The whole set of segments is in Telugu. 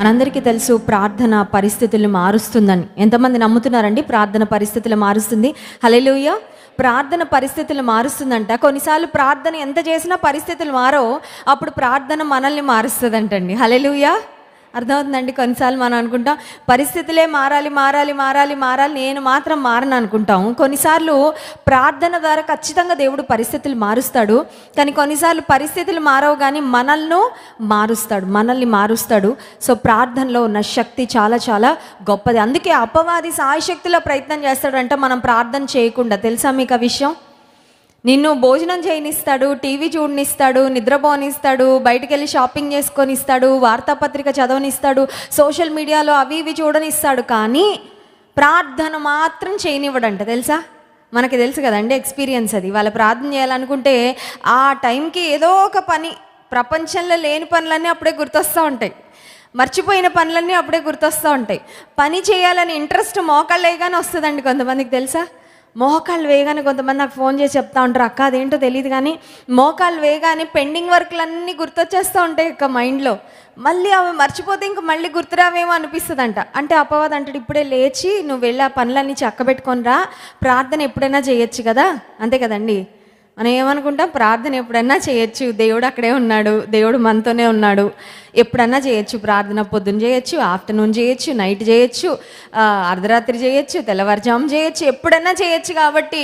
మనందరికీ తెలుసు ప్రార్థన పరిస్థితులు మారుస్తుందని. ఎంతమంది నమ్ముతున్నారండి ప్రార్థన పరిస్థితులు మారుస్తుంది? హల్లెలూయా. ప్రార్థన పరిస్థితులు మారుస్తుందంట. కొన్నిసార్లు ప్రార్థన ఎంత చేసినా పరిస్థితులు మారో, అప్పుడు ప్రార్థన మనల్ని మారుస్తుందంటండి. హల్లెలూయా. అర్థమవుతుందండి? కొన్నిసార్లు మనం అనుకుంటాం పరిస్థితులే మారాలి మారాలి మారాలి మారాలి, నేను మాత్రం మారను అనుకుంటాం. కొన్నిసార్లు ప్రార్థన ద్వారా ఖచ్చితంగా దేవుడు పరిస్థితులు మారుస్తాడు. కానీ కొన్నిసార్లు పరిస్థితులు మారవు, కానీ మనల్ని మారుస్తాడు. సో ప్రార్థనలో ఉన్న శక్తి చాలా చాలా గొప్పది. అందుకే అపవాది సాయశక్తిలో ప్రయత్నం చేస్తాడంట మనం ప్రార్థన చేయకుండా. తెలుసా మీకు ఆ విషయం? నిన్ను భోజనం చేయనిస్తాడు, టీవీ చూడనిస్తాడు, నిద్రపోనిస్తాడు, బయటికి వెళ్ళి షాపింగ్ చేసుకొని ఇస్తాడు, వార్తాపత్రిక చదవనిస్తాడు, సోషల్ మీడియాలో అవి ఇవి చూడనిస్తాడు, కానీ ప్రార్థన మాత్రం చేయనివ్వడంట. తెలుసా? మనకి తెలుసు కదండి, ఎక్స్పీరియన్స్ అది. వాళ్ళ ప్రార్థన చేయాలనుకుంటే ఆ టైంకి ఏదో ఒక పని, ప్రపంచంలో లేని పనులన్నీ అప్పుడే గుర్తొస్తూ ఉంటాయి, మర్చిపోయిన పనులన్నీ అప్పుడే గుర్తొస్తూ ఉంటాయి. పని చేయాలని ఇంట్రెస్ట్ మోకాళ్ళు వేయగానే వస్తుందండి కొంతమందికి. తెలుసా? మోకాళ్ళు వేయగానే కొంతమంది నాకు ఫోన్ చేసి చెప్తా ఉంటారు, అక్క అదేంటో తెలియదు కానీ మోకాళ్ళు వేయగానే పెండింగ్ వర్క్లన్నీ గుర్తొచ్చేస్తూ ఉంటాయి ఇక మైండ్లో. మళ్ళీ అవి మర్చిపోతే ఇంక మళ్ళీ గుర్తురావేమో అనిపిస్తుందంట. అంటే అపవాది అంటాడు, ఇప్పుడే లేచి నువ్వు వెళ్ళి ఆ పనులన్నీ చక్కబెట్టుకొని రా, ప్రార్థన ఎప్పుడైనా చేయొచ్చు కదా. అంతే కదండి? మనం ఏమనుకుంటాం, ప్రార్థన ఎప్పుడన్నా చేయొచ్చు, దేవుడు అక్కడే ఉన్నాడు, దేవుడు మనతోనే ఉన్నాడు, ఎప్పుడన్నా చేయొచ్చు ప్రార్థన. పొద్దున్న చేయొచ్చు, ఆఫ్టర్నూన్ చేయొచ్చు, నైట్ చేయొచ్చు, అర్ధరాత్రి చేయొచ్చు, తెల్లవారుజాము చేయొచ్చు, ఎప్పుడన్నా చేయొచ్చు. కాబట్టి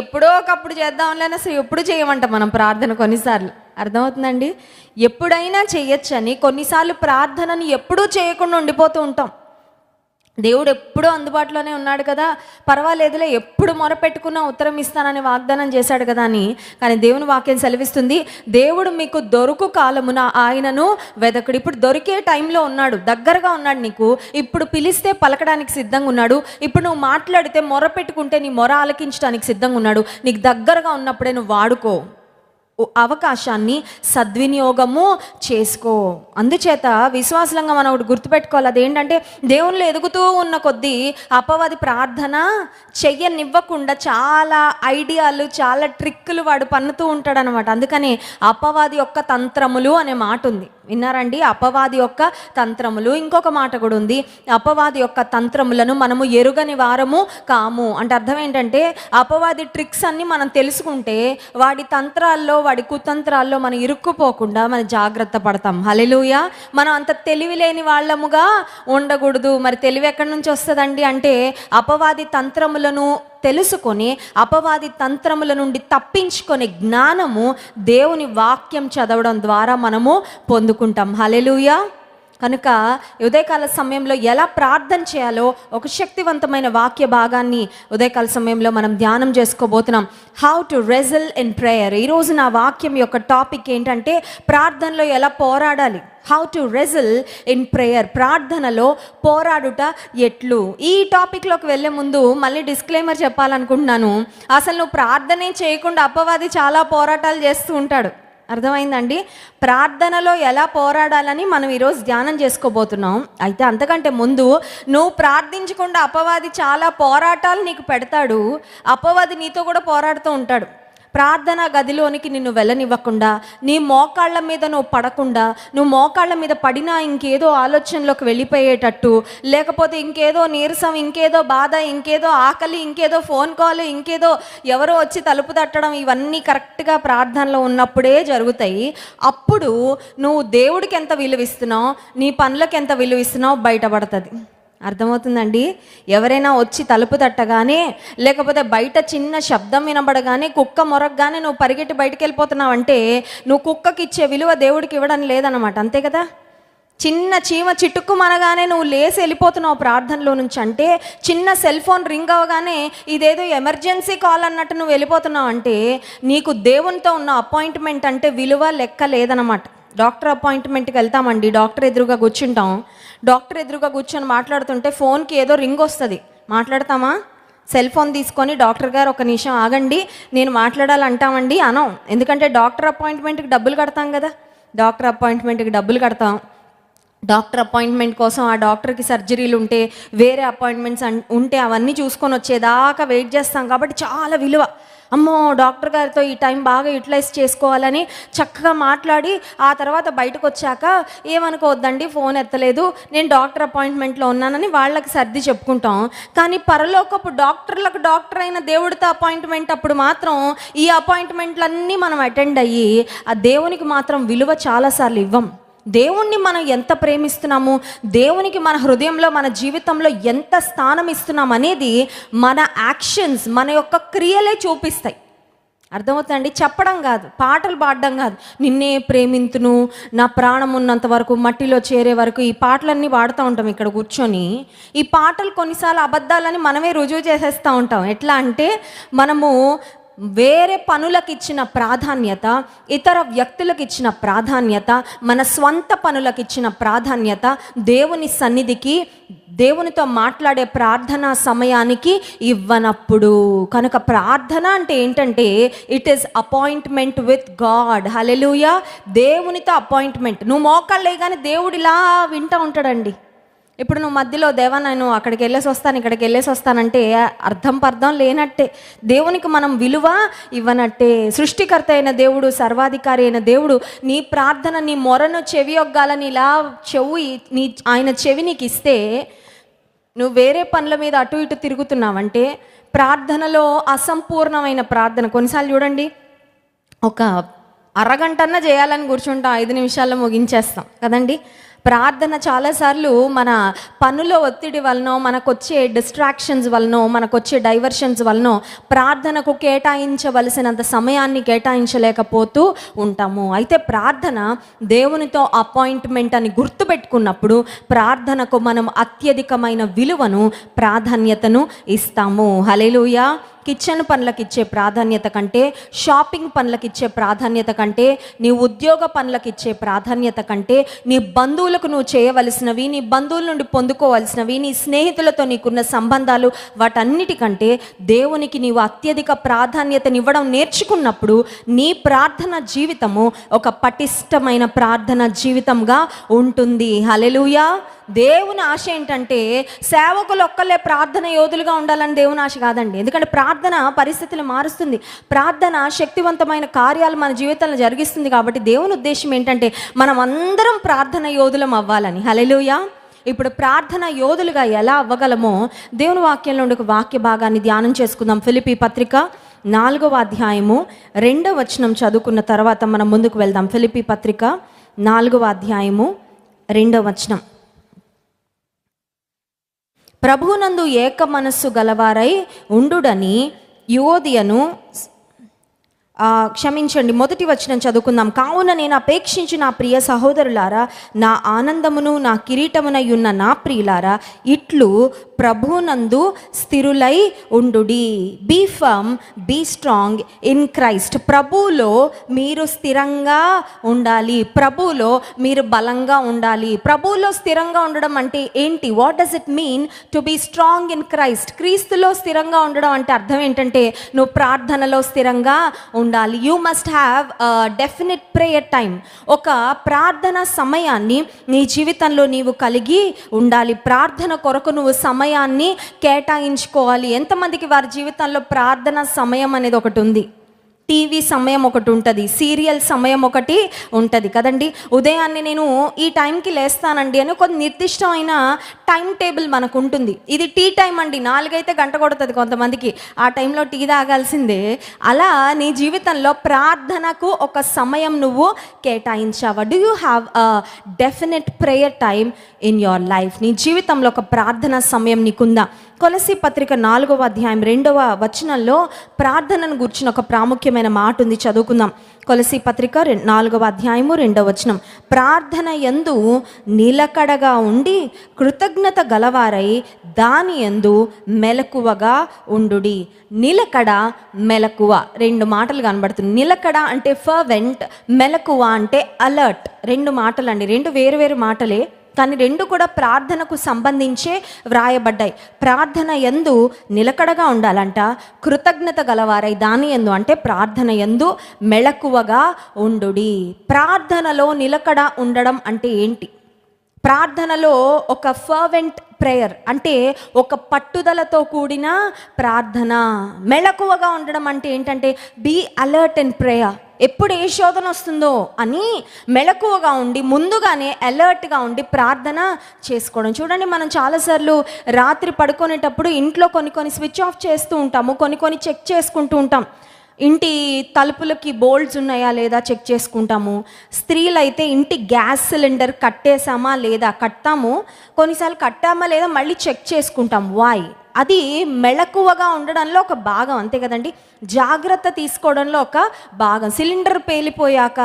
ఎప్పుడో ఒకప్పుడు చేద్దాంలేని అసలు ఎప్పుడు చేయమంట మనం ప్రార్థన కొన్నిసార్లు. అర్థమవుతుందండి? ఎప్పుడైనా చేయొచ్చు అని. కొన్నిసార్లు ప్రార్థనని ఎప్పుడూ చేయకుండా ఉండిపోతూ ఉంటాం. దేవుడు ఎప్పుడూ అందుబాటులోనే ఉన్నాడు కదా, పర్వాలేదులే, ఎప్పుడు మొరపెట్టుకున్నా ఉత్తరం ఇస్తానని వాగ్దానం చేశాడు కదా అని. కానీ దేవుని వాక్యం సెలవిస్తుంది, దేవుడు మీకు దొరుకు కాలమున ఆయనను వెదకుడు. ఇప్పుడు దొరికే టైంలో ఉన్నాడు, దగ్గరగా ఉన్నాడు నీకు. ఇప్పుడు పిలిస్తే పలకడానికి సిద్ధంగా ఉన్నాడు. ఇప్పుడు నువ్వు మాట్లాడితే, మొరపెట్టుకుంటే నీ మొర ఆలకించడానికి సిద్ధంగా ఉన్నాడు. నీకు దగ్గరగా ఉన్నప్పుడే నువ్వు వాడుకో, అవకాశాన్ని సద్వినియోగము చేసుకో. అందుచేత విశ్వాసంగా మనం ఒకటి గుర్తుపెట్టుకోవాలి, అదేంటంటే దేవుళ్ళు ఎదుగుతూ ఉన్న కొద్దీ అపవాది ప్రార్థన చెయ్యనివ్వకుండా చాలా ఐడియాలు, చాలా ట్రిక్కులు వాడు పన్నుతూ ఉంటాడు అనమాట. అందుకని అపవాది యొక్క తంత్రములు అనే మాట ఉంది, విన్నారండి? అపవాది యొక్క తంత్రములు. ఇంకొక మాట కూడా ఉంది, అపవాది యొక్క తంత్రములను మనము ఎరుగని వారము కాము. అంటే అర్థం ఏంటంటే, అపవాది ట్రిక్స్ అన్ని మనం తెలుసుకుంటే వాడి తంత్రాల్లో, వాడి కుతంత్రాల్లో మనం ఇరుక్కుపోకుండా మనం జాగ్రత్త పడతాం. హల్లెలూయా. మనం అంత తెలివి లేని వాళ్ళముగా ఉండకూడదు. మరి తెలివి ఎక్కడి నుంచి వస్తుందండి అంటే, అపవాది తంత్రములను తెలుసుకొని అపవాది తంత్రముల నుండి తప్పించుకునే జ్ఞానము దేవుని వాక్యం చదవడం ద్వారా మనము పొందుకుంటాం. హల్లెలూయా. కనుక ఉదయకాల సమయంలో ఎలా ప్రార్థన చేయాలో ఒక శక్తివంతమైన వాక్య భాగాన్ని ఉదయకాల సమయంలో మనం ధ్యానం చేసుకోబోతున్నాం. How to wrestle in prayer. ఈరోజు నా వాక్యం యొక్క టాపిక్ ఏంటంటే, ప్రార్థనలో ఎలా పోరాడాలి. How to wrestle in prayer. ప్రార్థనలో పోరాడుట ఎట్లు. ఈ టాపిక్లోకి వెళ్ళే ముందు మళ్ళీ డిస్క్లైమర్ చెప్పాలనుకుంటున్నాను. అసలు నువ్వు ప్రార్థనే చేయకుండా అపవాది చాలా పోరాటాలు చేస్తూ ఉంటాడు. అర్థమైందండి? ప్రార్థనలో ఎలా పోరాడాలని మనం ఈరోజు ధ్యానం చేసుకోబోతున్నాం. అయితే అంతకంటే ముందు, నువ్వు ప్రార్థించకుండా అపవాది చాలా పోరాటాలు నీకు పెడతాడు. అపవాది నీతో కూడా పోరాడుతూ ఉంటాడు. ప్రార్థన గదిలోనికి నిన్ను వెళ్ళనివ్వకుండా, నీ మోకాళ్ళ మీద నువ్వు పడకుండా, నువ్వు మోకాళ్ళ మీద పడినా ఇంకేదో ఆలోచనలోకి వెళ్ళిపోయేటట్టు, లేకపోతే ఇంకేదో నీరసం, ఇంకేదో బాధ, ఇంకేదో ఆకలి, ఇంకేదో ఫోన్ కాల్, ఇంకేదో ఎవరో వచ్చి తలుపు తట్టడం, ఇవన్నీ కరెక్ట్గా ప్రార్థనలో ఉన్నప్పుడే జరుగుతాయి. అప్పుడు నువ్వు దేవుడికి ఎంత విలువ ఇస్తున్నావు, నీ పనులకు ఎంత విలువ ఇస్తున్నావు బయటపడుతుంది. అర్థమవుతుందండి? ఎవరైనా వచ్చి తలుపు తట్టగానే, లేకపోతే బయట చిన్న శబ్దం వినబడగానే, కుక్క మొరగగానే నువ్వు పరిగెట్టి బయటికి వెళ్ళిపోతున్నావు అంటే, నువ్వు కుక్కకి ఇచ్చే విలువ దేవుడికి ఇవ్వడం లేదన్నమాట. అంతే కదా? చిన్న చీమ చిటుక్కుమనగానే నువ్వు లేసి వెళ్ళిపోతున్నావు ప్రార్థనలో నుంచి అంటే, చిన్న సెల్ ఫోన్ రింగ్ అవ్వగానే ఇదేదో ఎమర్జెన్సీ కాల్ అన్నట్టు నువ్వు వెళ్ళిపోతున్నావు అంటే, నీకు దేవునితో ఉన్న అపాయింట్మెంట్ అంటే విలువ లెక్క లేదన్నమాట. డాక్టర్ అపాయింట్మెంట్కి వెళ్తామండి, డాక్టర్ ఎదురుగా కూర్చుంటాం. డాక్టర్ ఎదురుగా కూర్చొని మాట్లాడుతుంటే ఫోన్కి ఏదో రింగ్ వస్తుంది, మాట్లాడతామా? సెల్ ఫోన్ తీసుకొని డాక్టర్ గారు ఒక నిమిషం ఆగండి, నేను మాట్లాడాలంటామండి అనం. ఎందుకంటే డాక్టర్ అపాయింట్మెంట్కి డబ్బులు కడతాం కదా. డాక్టర్ అపాయింట్మెంట్కి డబ్బులు కడతాం. డాక్టర్ అపాయింట్మెంట్ కోసం ఆ డాక్టర్కి సర్జరీలు ఉంటే, వేరే అపాయింట్మెంట్స్ ఉంటే అవన్నీ చూసుకొని వచ్చేదాకా వెయిట్ చేస్తాం. కాబట్టి చాలా విలువ. అమ్మో డాక్టర్ గారితో ఈ టైం బాగా యూటిలైజ్ చేసుకోవాలని చక్కగా మాట్లాడి ఆ తర్వాత బయటకు వచ్చాక ఏమనుకోవద్దండి ఫోన్ ఎత్తలేదు, నేను డాక్టర్ అపాయింట్మెంట్లో ఉన్నానని వాళ్ళకి సర్ది చెప్పుకుంటాం. కానీ పరలోకపు డాక్టర్లకు డాక్టర్ అయిన దేవుడితో అపాయింట్మెంట్ అప్పుడు మాత్రం ఈ అపాయింట్మెంట్లన్నీ మనం అటెండ్ అయ్యి ఆ దేవునికి మాత్రం విలువ చాలాసార్లు ఇవ్వం. దేవుణ్ణి మనం ఎంత ప్రేమిస్తున్నాము, దేవునికి మన హృదయంలో మన జీవితంలో ఎంత స్థానం ఇస్తున్నాం అనేది మన యాక్షన్స్, మన యొక్క క్రియలే చూపిస్తాయి. అర్థమవుతుందండి? చెప్పడం కాదు, పాటలు పాడడం కాదు. నిన్నే ప్రేమింతును, నా ప్రాణం ఉన్నంత వరకు, మట్టిలో చేరే వరకు, ఈ పాటలన్నీ పాడుతూ ఉంటాం ఇక్కడ కూర్చొని. ఈ పాటలు కొన్నిసార్లు అబద్ధాలని మనమే రుజువు చేసేస్తూ ఉంటాం. ఎట్లా అంటే మనము వేరే పనులకు ఇచ్చిన ప్రాధాన్యత, ఇతర వ్యక్తులకు ఇచ్చిన ప్రాధాన్యత, మన స్వంత పనులకు ఇచ్చిన ప్రాధాన్యత దేవుని సన్నిధికి, దేవునితో మాట్లాడే ప్రార్థనా సమయానికి ఇవ్వనప్పుడు. కనుక ప్రార్థన అంటే ఏంటంటే it is appointment with God. హల్లెలూయా! దేవునితో అపాయింట్మెంట్. నువ్వు మోకాళ్ళే కానీ దేవుడు ఇలా వింటూ ఉంటాడండి. ఇప్పుడు నువ్వు మధ్యలో దేవా నేను అక్కడికి వెళ్ళేసి వస్తాను, ఇక్కడికి వెళ్ళేసి వస్తానంటే అర్థం లేనట్టే, దేవునికి మనం విలువ ఇవ్వనట్టే. సృష్టికర్త అయిన దేవుడు, సర్వాధికారి అయిన దేవుడు నీ ప్రార్థన, నీ మొరను చెవి యొగ్గాలని ఇలా ఆయన చెవి నీకు ఇస్తే నువ్వు వేరే పనుల మీద అటు ఇటు తిరుగుతున్నావంటే ప్రార్థనలో అసంపూర్ణమైన ప్రార్థన. కొన్నిసార్లు చూడండి, ఒక అరగంటన్నా చేయాలని కూర్చుంటాం, 5 నిమిషాల్లో ముగించేస్తాం కదండి. ప్రార్థన చాలాసార్లు మన పనుల ఒత్తిడి వలనో, మనకు వచ్చే డిస్ట్రాక్షన్స్ వలనో, మనకు వచ్చే డైవర్షన్స్ వలనో ప్రార్థనకు కేటాయించవలసినంత సమయాన్ని కేటాయించలేకపోతూ ఉంటాము. అయితే ప్రార్థన దేవునితో అపాయింట్మెంట్ అని గుర్తుపెట్టుకున్నప్పుడు ప్రార్థనకు మనం అత్యధికమైన విలువను, ప్రాధాన్యతను ఇస్తాము. హల్లెలూయా! కిచెన్ పనులకు ఇచ్చే ప్రాధాన్యత కంటే, షాపింగ్ పనులకు ఇచ్చే ప్రాధాన్యత కంటే, నీ ఉద్యోగ పనులకు ఇచ్చే ప్రాధాన్యత కంటే, నీ బంధువులకు నువ్వు చేయవలసినవి, నీ బంధువుల నుండి పొందుకోవలసినవి, నీ స్నేహితులతో నీకున్న సంబంధాలు, వాటన్నిటికంటే దేవునికి నీవు అత్యధిక ప్రాధాన్యతనివ్వడం నేర్చుకున్నప్పుడు నీ ప్రార్థన జీవితము ఒక పటిష్టమైన ప్రార్థన జీవితంగా ఉంటుంది. హల్లెలూయా! దేవుని ఆశ ఏంటంటే సేవకులు ఒక్కలే ప్రార్థన యోధులుగా ఉండాలని దేవుని ఆశ కాదండి. ఎందుకంటే ప్రార్థన పరిస్థితులు మారుస్తుంది, ప్రార్థన శక్తివంతమైన కార్యాలు మన జీవితంలో జరిగిస్తుంది. కాబట్టి దేవుని ఉద్దేశం ఏంటంటే మనం అందరం ప్రార్థన యోధులం అవ్వాలని. హల్లెలూయా! ఇప్పుడు ప్రార్థన యోధులుగా ఎలా అవ్వగలమో దేవుని వాక్యంలో ఒక వాక్య భాగాన్ని ధ్యానం చేసుకుందాం. ఫిలిప్పీ పత్రిక 4వ అధ్యాయము 2వ వచనం చదువుకున్న తర్వాత మనం ముందుకు వెళ్దాం. ఫిలిప్పీ పత్రిక 4వ అధ్యాయము 2వ వచనం. ప్రభువునందు ఏక మనస్సు గలవారై ఉండుడని యువోదియను, క్షమించండి, 1వ వచనం చదువుకుందాం. కావున నేను అపేక్షించి నా ప్రియ సహోదరులారా, నా ఆనందమును నా కిరీటమునై ఉన్న నా ప్రియులారా, ఇట్లు ప్రభువునందు స్థిరులై ఉండుడి. Be firm, be strong in Christ. ప్రభువులో మీరు స్థిరంగా ఉండాలి, ప్రభువులో మీరు బలంగా ఉండాలి. ప్రభువులో స్థిరంగా ఉండడం అంటే ఏంటి? What does it mean to be strong in Christ? క్రీస్తులో స్థిరంగా ఉండడం అంటే అర్థం ఏంటంటే నువ్వు ప్రార్థనలో స్థిరంగా ఉండాలి. You must have definite prayer time. ఒక ప్రార్థన సమయాన్ని నీ జీవితంలో నీవు కలిగి ఉండాలి. ప్రార్థన కొరకు నువ్వు సమయాన్ని కేటాయించుకోవాలి. ఎంతమందికి వారి జీవితంలో ప్రార్థన సమయం అనేది ఒకటి ఉంది? టీవీ సమయం ఒకటి ఉంటుంది, సీరియల్ సమయం ఒకటి ఉంటుంది కదండి. ఉదయాన్నే నేను ఈ టైంకి లేస్తానండి అని ఒక నిర్దిష్టమైన టైం టేబుల్ మనకు ఉంటుంది. ఇది టీ టైం అండి, 4 అయితే గంట కొడుతుంది కొంతమందికి, ఆ టైంలో టీ తాగాల్సిందే. అలా నీ జీవితంలో ప్రార్థనకు ఒక సమయం నువ్వు కేటాయించావా? Do you have a definite prayer time in your life? నీ జీవితంలో ఒక ప్రార్థన సమయం నీకుందా? కొలస్సీ పత్రిక 4వ అధ్యాయం 2వ వచనంలో ప్రార్థనను గురించిన ఒక ప్రాముఖ్యమైన మాట ఉంది, చదువుకుందాం. కొలస్సీ పత్రిక 4వ అధ్యాయము 2వ వచనం. ప్రార్థన యందు నిలకడగా ఉండి కృతజ్ఞత గలవారై దాని యందు మెలకువగా ఉండుడి. నిలకడ, మెలకువ 2 మాటలు కనబడుతుంది. నిలకడ అంటే ఫర్వెంట్, మెలకువ అంటే అలర్ట్. 2 మాటలండి, 2 వేరు మాటలే, కానీ 2 కూడా ప్రార్థనకు సంబంధించే వ్రాయబడ్డాయి. ప్రార్థన యందు నిలకడగా ఉండాలంట, కృతజ్ఞత గలవారై దాని యందు అంటే ప్రార్థన యందు మెలకువగా ఉండుడి. ప్రార్థనలో నిలకడ ఉండడం అంటే ఏంటి? ప్రార్థనలో ఒక ఫర్వెంట్ ప్రేయర్ అంటే ఒక పట్టుదలతో కూడిన ప్రార్థన. మెలకువగా ఉండడం అంటే ఏంటంటే బీ అలర్ట్ అండ్ ప్రేయర్. ఎప్పుడు ఏ శోధన వస్తుందో అని మెలకువగా ఉండి ముందుగానే అలర్ట్గా ఉండి ప్రార్థన చేసుకోవడం. చూడండి, మనం చాలాసార్లు రాత్రి పడుకునేటప్పుడు ఇంట్లో కొన్ని స్విచ్ ఆఫ్ చేస్తూ ఉంటాము, కొన్ని చెక్ చేసుకుంటూ ఉంటాం. ఇంటి తలుపులకి బోల్ట్స్ ఉన్నాయా లేదా చెక్ చేసుకుంటాము. స్త్రీలు అయితే ఇంటి గ్యాస్ సిలిండర్ కట్టేసామా లేదా కట్టాము, కొన్నిసార్లు కట్టామా లేదా మళ్ళీ చెక్ చేసుకుంటాం. వాయ్? అది మెళకువగా ఉండడంలో ఒక భాగం, అంతే కదండి. జాగ్రత్త తీసుకోవడంలో ఒక భాగం. సిలిండర్ పేలిపోయాక,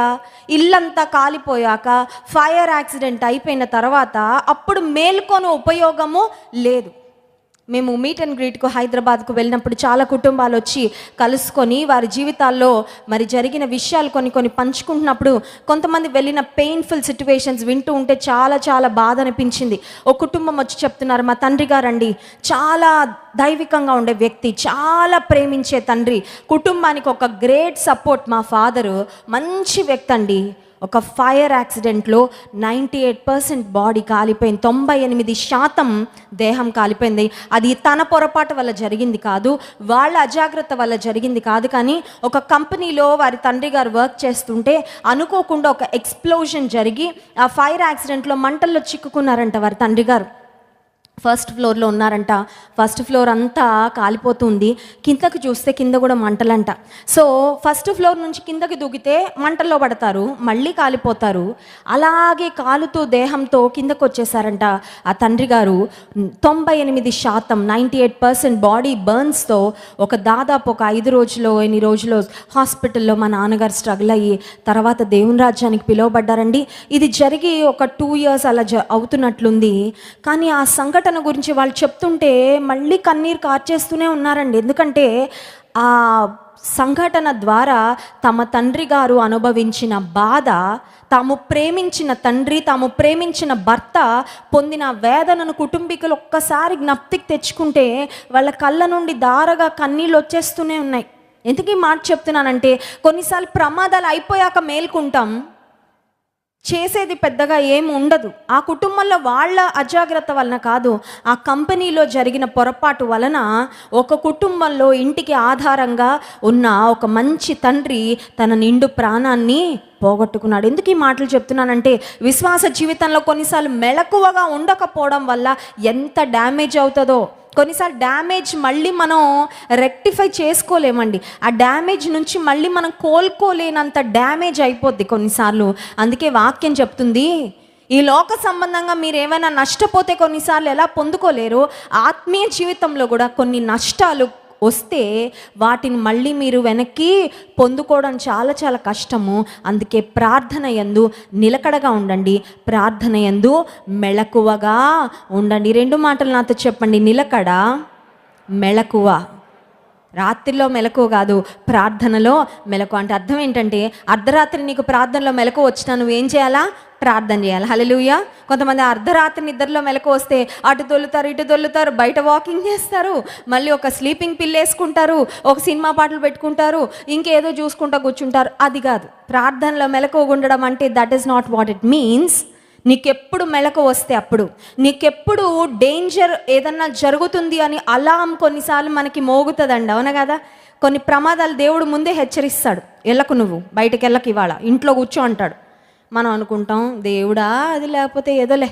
ఇల్లంతా కాలిపోయాక, ఫైర్ యాక్సిడెంట్ అయిపోయిన తర్వాత అప్పుడు మేల్కొనే ఉపయోగము లేదు. మేము మీట్ అండ్ గ్రీట్కు హైదరాబాద్కు వెళ్ళినప్పుడు చాలా కుటుంబాలు వచ్చి కలుసుకొని వారి జీవితాల్లో మరి జరిగిన విషయాలు కొన్ని పంచుకుంటున్నప్పుడు కొంతమంది వెళ్ళిన పెయిన్ఫుల్ సిచ్యువేషన్స్ వింటూ ఉంటే చాలా బాధ అనిపించింది. ఒక కుటుంబం వచ్చి చెప్తున్నారు, మా తండ్రి గారండి చాలా దైవికంగా ఉండే వ్యక్తి, చాలా ప్రేమించే తండ్రి, కుటుంబానికి ఒక గ్రేట్ సపోర్ట్. మా ఫాదరు మంచి వ్యక్తి అండి, ఒక ఫైర్ యాక్సిడెంట్లో 98% బాడీ కాలిపోయింది, 98% దేహం కాలిపోయింది. అది తన పొరపాటు వల్ల జరిగింది కాదు, వాళ్ళ అజాగ్రత్త వల్ల జరిగింది కాదు. కానీ ఒక కంపెనీలో వారి తండ్రి గారు వర్క్ చేస్తుంటే అనుకోకుండా ఒక ఎక్స్ప్లోజన్ జరిగి ఆ ఫైర్ యాక్సిడెంట్లో మంటల్లో చిక్కుకున్నారంట వారి తండ్రి గారు. ఫస్ట్ ఫ్లోర్లో ఉన్నారంట. ఫస్ట్ ఫ్లోర్ అంతా కాలిపోతుంది. కిందకి చూస్తే కింద కూడా మంటలంట. సో ఫస్ట్ ఫ్లోర్ నుంచి కిందకి దూకితే మంటల్లో పడతారు, మళ్ళీ కాలిపోతారు. అలాగే కాలుతూ దేహంతో కిందకు వచ్చేసారంట ఆ తండ్రి గారు. 98% 98% బాడీ బర్న్స్తో దాదాపు ఒక 5 రోజులో 8 రోజులు హాస్పిటల్లో మా నాన్నగారు స్ట్రగుల్ అయ్యి తర్వాత దేవుని రాజ్యానికి పిలువబడ్డారండి. ఇది జరిగి ఒక 2 years అలా అవుతున్నట్లుంది. కానీ ఆ సంఘటన గురించి వాళ్ళు చెప్తుంటే మళ్ళీ కన్నీరు కార్చేస్తూనే ఉన్నారండి. ఎందుకంటే ఆ సంఘటన ద్వారా తమ తండ్రి గారు అనుభవించిన బాధ, తాము ప్రేమించిన తండ్రి, తాము ప్రేమించిన భర్త పొందిన వేదనను కుటుంబీకులు ఒక్కసారి జ్ఞప్తికి తెచ్చుకుంటే వాళ్ళ కళ్ళ నుండి దారగా కన్నీళ్ళు వచ్చేస్తూనే ఉన్నాయి. ఎందుకు ఈ మాట చెప్తున్నానంటే కొన్నిసార్లు ప్రమాదాలు అయిపోయాక మేల్కుంటాం, చేసేది పెద్దగా ఏమి ఉండదు. ఆ కుటుంబంలో వాళ్ళ అజాగ్రత్త వలన కాదు, ఆ కంపెనీలో జరిగిన పొరపాటు వలన ఒక కుటుంబంలో ఇంటికి ఆధారంగా ఉన్న ఒక మంచి తండ్రి తన నిండు ప్రాణాన్ని పోగొట్టుకున్నాడు. ఎందుకు ఈ మాటలు చెప్తున్నానంటే విశ్వాస జీవితంలో కొన్నిసార్లు మెలకువగా ఉండకపోవడం వల్ల ఎంత డ్యామేజ్ అవుతుందో, కొన్నిసార్లు డ్యామేజ్ మళ్ళీ మనం రెక్టిఫై చేసుకోలేమండి. ఆ డ్యామేజ్ నుంచి మళ్ళీ మనం కోలుకోలేనంత డ్యామేజ్ అయిపోద్ది కొన్నిసార్లు. అందుకే వాక్యం చెప్తుంది, ఈ లోక సంబంధంగా మీరు ఏమైనా నష్టపోతే కొన్నిసార్లు ఎలా పొందుకోలేరు, ఆత్మీయ జీవితంలో కూడా కొన్ని నష్టాలు వస్తే వాటిని మళ్ళీ మీరు వెనక్కి పొందుకోవడం చాలా కష్టము. అందుకే ప్రార్థన యందు నిలకడగా ఉండండి, ప్రార్థన యందు మెళకువగా ఉండండి. 2 మాటలు నాతో చెప్పండి, నిలకడ, మెళకువ. రాత్రిలో మెలకువ కాదు, ప్రార్థనలో మెలకువ. అంటే అర్థం ఏంటంటే అర్ధరాత్రి నీకు ప్రార్థనలో మెలకువ వచ్చినా నువ్వేం చేయాలా? ప్రార్థన చేయాలి. హల్లెలూయా. కొంతమంది అర్ధరాత్రి నిద్రలో మెలకువ వస్తే అటు దొల్లుతారు ఇటు దొల్లుతారు, బయట వాకింగ్ చేస్తారు, మళ్ళీ ఒక స్లీపింగ్ పిల్ వేసుకుంటారు, ఒక సినిమా పాటలు పెట్టుకుంటారు, ఇంకేదో చూసుకుంటూ కూర్చుంటారు. అది కాదు ప్రార్థనలో మెలకువ ఉండడం అంటే. That is not what it means. నీకెప్పుడు మెలకు వస్తే అప్పుడు, నీకెప్పుడు డేంజర్ ఏదన్నా జరుగుతుంది అని అలాం కొన్నిసార్లు మనకి మోగుతుందండి, అవునా కదా? కొన్ని ప్రమాదాలు దేవుడు ముందే హెచ్చరిస్తాడు, వెళ్ళకు, నువ్వు బయటకు వెళ్ళకు, ఇవాళ ఇంట్లో కూర్చో అంటాడు. మనం అనుకుంటాం దేవుడా అది లేకపోతే ఏదోలే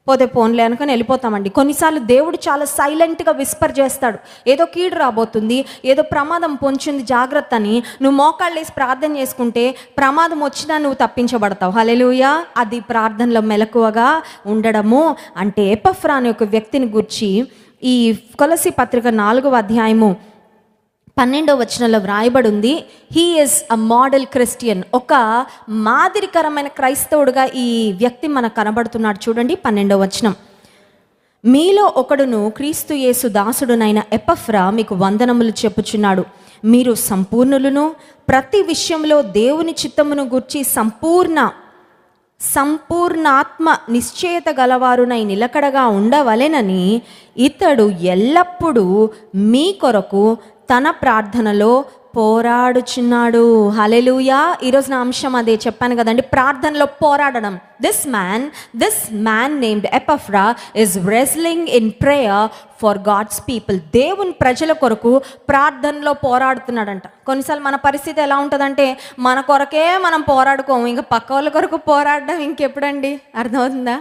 పోతే పోన్లే అనుకొని వెళ్ళిపోతామండి. కొన్నిసార్లు దేవుడు చాలా సైలెంట్గా విస్పర్ చేస్తాడు, ఏదో కీడు రాబోతుంది, ఏదో ప్రమాదం పొంచింది, జాగ్రత్త అని. నువ్వు మోకాళ్ళు వేసి ప్రార్థన చేసుకుంటే ప్రమాదం వచ్చినా నువ్వు తప్పించబడతావు. హల్లెలూయా. అది ప్రార్థనలో మెలకువగా ఉండడము అంటే. ఎపఫ్రా అనే ఒక వ్యక్తిని గురించి ఈ కొలస్సీ పత్రిక 4వ అధ్యాయము 12వ వచనంలో వ్రాయబడి ఉంది. He is a model Christian. ఒక మాదిరికరమైన క్రైస్తవుడుగా ఈ వ్యక్తి మనకు కనబడుతున్నాడు. చూడండి 12వ వచనం. మీలో ఒకడును క్రీస్తు యేసు దాసుడునైన ఎపఫ్రా మీకు వందనములు చెప్పుచున్నాడు. మీరు సంపూర్ణులను, ప్రతి విషయంలో దేవుని చిత్తమును గూర్చి సంపూర్ణాత్మ నిశ్చయత గలవారునై నిలకడగా ఉండవలెనని ఇతడు ఎల్లప్పుడూ మీ కొరకు తన ప్రార్థనలో పోరాడుచున్నాడు. హల్లెలూయా. ఈరోజు నా అంశం అదే, చెప్పాను కదండి, ప్రార్థనలో పోరాడడం. This man named Epaphras is wrestling in prayer for God's people. దేవుని ప్రజల కొరకు ప్రార్థనలో పోరాడుతున్నాడంట. కొన్నిసార్లు మన పరిస్థితి ఎలా ఉంటుందంటే, మన కొరకే మనం పోరాడుకోము, ఇంకా పక్క వాళ్ళ కొరకు పోరాడడం ఇంకెప్పుడండి? అర్థమవుతుందా?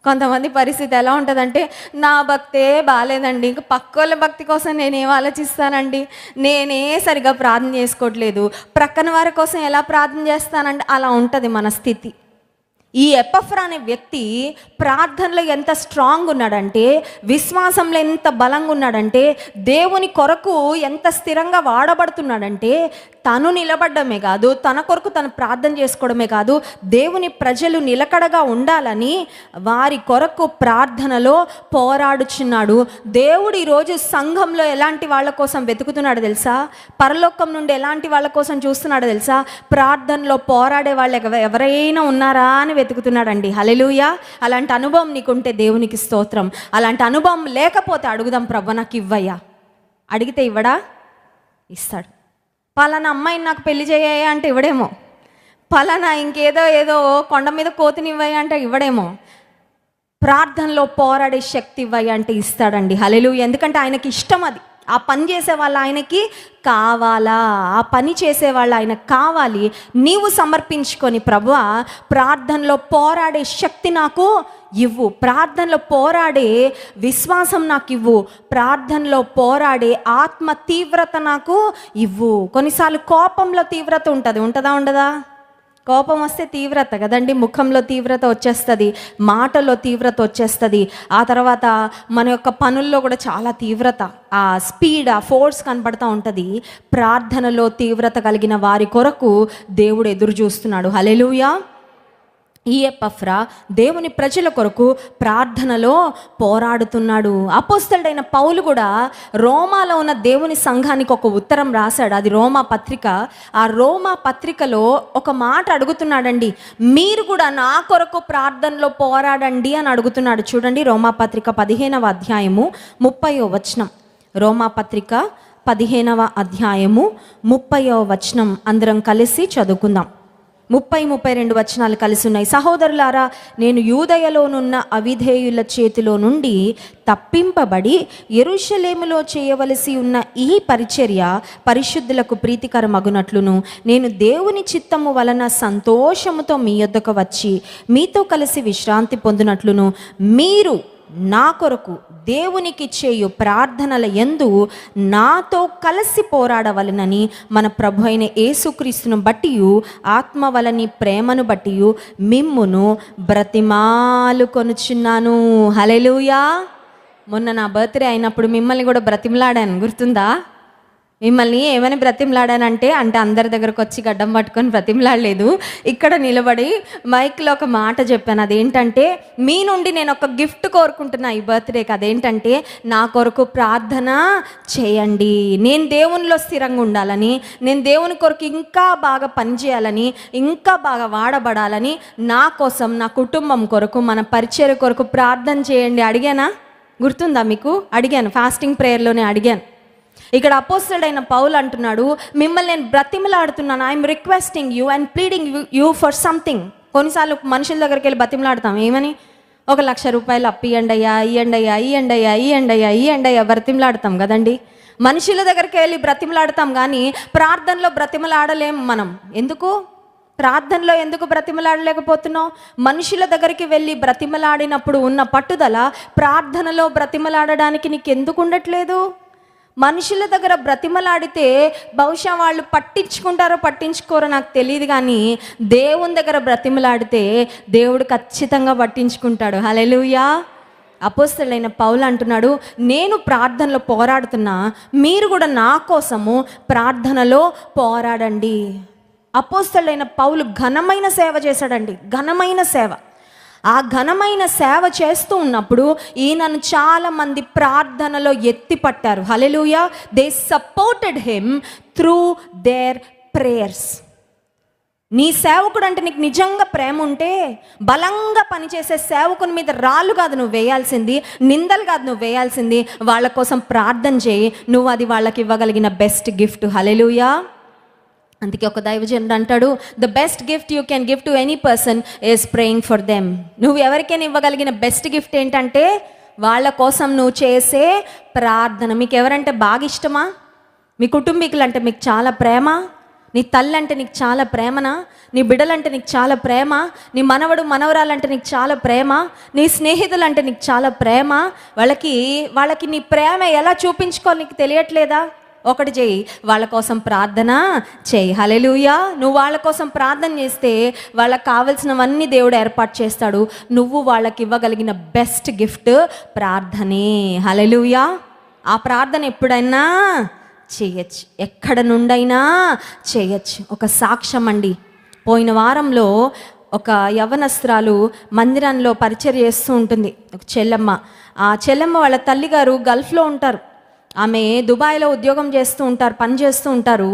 కొంతమంది పరిస్థితి ఎలా ఉంటుందంటే, నా భక్తే బాగాలేదండి, ఇంకా పక్క వాళ్ళ భక్తి కోసం నేనేం ఆలోచిస్తానండి, నేనే సరిగా ప్రార్థన చేసుకోవట్లేదు, ప్రక్కన వారి కోసం ఎలా ప్రార్థన చేస్తానండి, అలా ఉంటుంది మన స్థితి. ఈ ఎపఫ్రా అనే వ్యక్తి ప్రార్థనలో ఎంత స్ట్రాంగ్ ఉన్నాడంటే, విశ్వాసంలో ఎంత బలంగా ఉన్నాడంటే, దేవుని కొరకు ఎంత స్థిరంగా వాడబడుతున్నాడంటే, తను నిలబడమే కాదు, తన కొరకు తను ప్రార్థన చేసుకోవడమే కాదు, దేవుని ప్రజలు నిలకడగా ఉండాలని వారి కొరకు ప్రార్థనలో పోరాడుచున్నాడు. దేవుడు ఈరోజు సంఘంలో ఎలాంటి వాళ్ళ కోసం వెతుకుతున్నాడు తెలుసా? పరలోకం నుండి ఎలాంటి వాళ్ళ కోసం చూస్తున్నాడు తెలుసా? ప్రార్థనలో పోరాడే వాళ్ళు ఎవరైనా ఉన్నారా అని వెతుకుతున్నాడండి. హల్లెలూయా. అలాంటి అనుభవం నీకుంటే దేవునికి స్తోత్రం. అలాంటి అనుభవం లేకపోతే అడుగుదాం, ప్రభు నాకు ఇవ్వయ్యా. అడిగితే ఇవ్వడా? ఇస్తాడు. పలానా అమ్మాయిని నాకు పెళ్లి చేయ అంటే ఇవ్వడేమో, పలానా ఏదో కొండ మీద కోతిని ఇవ్వయ్యా అంటే ఇవ్వడేమో, ప్రార్థనలో పోరాడే శక్తి ఇవ్వయ్యా అంటే ఇస్తాడండి. హల్లెలూయా. ఎందుకంటే ఆయనకి ఇష్టం అది. ఆ పని చేసే వాళ్ళు ఆయనకి కావాలా, ఆ పని చేసేవాళ్ళు ఆయనకు కావాలి. నీవు సమర్పించుకొని, ప్రభువా ప్రార్థనలో పోరాడే శక్తి నాకు ఇవ్వు, ప్రార్థనలో పోరాడే విశ్వాసం నాకు ఇవ్వు, ప్రార్థనలో పోరాడే ఆత్మ తీవ్రత నాకు ఇవ్వు. కొన్నిసార్లు కోపంలో తీవ్రత ఉంటుందా ఉండదా? కోపం వస్తే తీవ్రత కదండి, ముఖంలో తీవ్రత వచ్చేస్తుంది, మాటలో తీవ్రత వచ్చేస్తుంది, ఆ తర్వాత మన యొక్క పనుల్లో కూడా చాలా తీవ్రత, ఆ స్పీడ్, ఆ ఫోర్స్ కనబడుతూ ఉంటుంది. ప్రార్థనలో తీవ్రత కలిగిన వారి కొరకు దేవుడు ఎదురు చూస్తున్నాడు. హల్లెలూయా. ఈ ఎపఫ్రా దేవుని ప్రజల కొరకు ప్రార్థనలో పోరాడుతున్నాడు. అపోస్తలుడైన పౌలు కూడా రోమాలో ఉన్న దేవుని సంఘానికి ఒక ఉత్తరం రాశాడు. అది రోమా పత్రిక. ఆ రోమా పత్రికలో ఒక మాట అడుగుతున్నాడండి, మీరు కూడా నా కొరకు ప్రార్థనలో పోరాడండి అని అడుగుతున్నాడు. చూడండి, రోమా పత్రిక 15వ అధ్యాయము 30వ వచనం. రోమా పత్రిక 15వ అధ్యాయము 30వ వచనం అందరం కలిసి చదువుకుందాం. 30-32 వచనాలు కలిసి ఉన్నాయి. సహోదరులారా, నేను యూదయలోనున్న అవిధేయుల చేతిలో నుండి తప్పింపబడి యెరూషలేములో చేయవలసి ఉన్న ఈ పరిచర్య పరిశుద్ధులకు ప్రీతికరమగునట్లును నేను దేవుని చిత్తము వలన సంతోషముతో మీ యొద్దకు వచ్చి మీతో కలిసి విశ్రాంతి పొందినట్లును మీరు నా కొరకు దేవునికి చేయు ప్రార్థనల యందు నాతో కలిసి పోరాడవలనని మన ప్రభు అయిన యేసుక్రీస్తును బట్టి ఆత్మ వలని ప్రేమను బట్టి మిమ్మును బ్రతిమాలు కొనుచున్నాను. హల్లెలూయా. మొన్న నా బర్త్డే అయినప్పుడు మిమ్మల్ని కూడా బ్రతిమలాడాను, గుర్తుందా? మిమ్మల్ని ఏమని బ్రతిమలాడానంటే, అందరి దగ్గరకు వచ్చి గడ్డం పట్టుకొని బ్రతిమలాడలేదు, ఇక్కడ నిలబడి మైక్లో ఒక మాట చెప్పాను. అదేంటంటే, మీ నుండి నేను ఒక గిఫ్ట్ కోరుకుంటున్నా ఈ బర్త్డేకి. అదేంటంటే, నా కొరకు ప్రార్థన చేయండి, నేను దేవునిలో స్థిరంగా ఉండాలని, నేను దేవుని కొరకు ఇంకా బాగా పనిచేయాలని, ఇంకా బాగా వాడబడాలని, నా కోసం, నా కుటుంబం కొరకు, మన పరిచర్య కొరకు ప్రార్థన చేయండి. అడిగానా? గుర్తుందా మీకు? అడిగాను, ఫాస్టింగ్ ప్రేయర్లోనే అడిగాను. ఇక్కడ అపోస్తలుడైన పౌలు అంటున్నాడు, మిమ్మల్ని నేను బ్రతిమలాడుతున్నాను, I'm requesting you and pleading you for something. కొన్నిసార్లు మనుషుల దగ్గరికి వెళ్ళి బ్రతిమలాడతాం, ఏమని? 1,00,000 రూపాయలు అప్పు ఇయ్యండయ్యా బ్రతిమలాడతాం కదండి. మనుషుల దగ్గరికి వెళ్ళి బ్రతిమలాడతాం, కానీ ప్రార్థనలో బ్రతిమలాడలేము మనం. ఎందుకు? ప్రార్థనలో ఎందుకు బ్రతిమలాడలేకపోతున్నాం? మనుషుల దగ్గరికి వెళ్ళి బ్రతిమలాడినప్పుడు ఉన్న పట్టుదల ప్రార్థనలో బ్రతిమలాడడానికి నీకు ఎందుకు ఉండట్లేదు? మనుషుల దగ్గర బ్రతిమలాడితే బహుశా వాళ్ళు పట్టించుకుంటారో పట్టించుకోరో నాకు తెలియదు, కానీ దేవుని దగ్గర బ్రతిమలాడితే దేవుడు ఖచ్చితంగా పట్టించుకుంటాడు. హల్లెలూయా. అపోస్తలుడైన పౌలు అంటున్నాడు, నేను ప్రార్థనలో పోరాడుతున్నా, మీరు కూడా నా కోసము ప్రార్థనలో పోరాడండి. అపోస్తలుడైన పౌలు ఘనమైన సేవ చేశాడండి, ఘనమైన సేవ. ఆ ఘనమైన సేవ చేస్తూ ఉన్నప్పుడు ఈయనను చాలామంది ప్రార్థనలో ఎత్తిపట్టారు. Hallelujah. They supported him through their prayers. నీ సేవకుడు అంటే నీకు నిజంగా ప్రేమ ఉంటే బలంగా పనిచేసే సేవకుని మీద రాళ్ళు కాదు నువ్వు వేయాల్సింది, నిందలు కాదు నువ్వు వేయాల్సింది, వాళ్ళ కోసం ప్రార్థన చేయి. నువ్వు అది వాళ్ళకి ఇవ్వగలిగిన బెస్ట్ గిఫ్ట్. హల్లెలూయా. అందుకే ఒక దైవజనుడు అంటాడు, the best gift you can give to any person is praying for them. నువ్వు ఎవరికైనా ఇవ్వగలిగిన బెస్ట్ గిఫ్ట్ ఏంటంటే వాళ్ళ కోసం నువ్వు చేసే ప్రార్థన. మీకు ఎవరంటే బాగా ఇష్టమా? మీ కుటుంబీకులు అంటే మీకు చాలా ప్రేమ? నీ తల్లి అంటే నీకు చాలా ప్రేమనా? నీ బిడ్డలంటే నీకు చాలా ప్రేమ? నీ మనవడు మనవరాలంటే నీకు చాలా ప్రేమ? నీ స్నేహితులు అంటే నీకు చాలా ప్రేమ? వాళ్ళకి నీ ప్రేమ ఎలా చూపించుకోవాలి నీకు తెలియట్లేదా? ఒకటి చేయి, వాళ్ళ కోసం ప్రార్థన చేయి. హల్లెలూయా. నువ్వు వాళ్ళ కోసం ప్రార్థన చేస్తే వాళ్ళకి కావాల్సినవన్నీ దేవుడు ఏర్పాటు చేస్తాడు. నువ్వు వాళ్ళకి ఇవ్వగలిగిన బెస్ట్ గిఫ్ట్ ప్రార్థనే. హల్లెలూయా. ఆ ప్రార్థన ఎప్పుడైనా చేయొచ్చు, ఎక్కడ నుండైనా చేయొచ్చు. ఒక సాక్ష్యం అండి, పోయిన వారంలో ఒక యవ్వనస్త్రాలు మందిరంలో పరిచర్య చేస్తూ ఉంటుంది, ఒక చెల్లెమ్మ. ఆ చెల్లెమ్మ వాళ్ళ తల్లిగారు గల్ఫ్లో ఉంటారు. ఆమె దుబాయ్లో ఉద్యోగం చేస్తూ ఉంటారు, పని చేస్తూ ఉంటారు.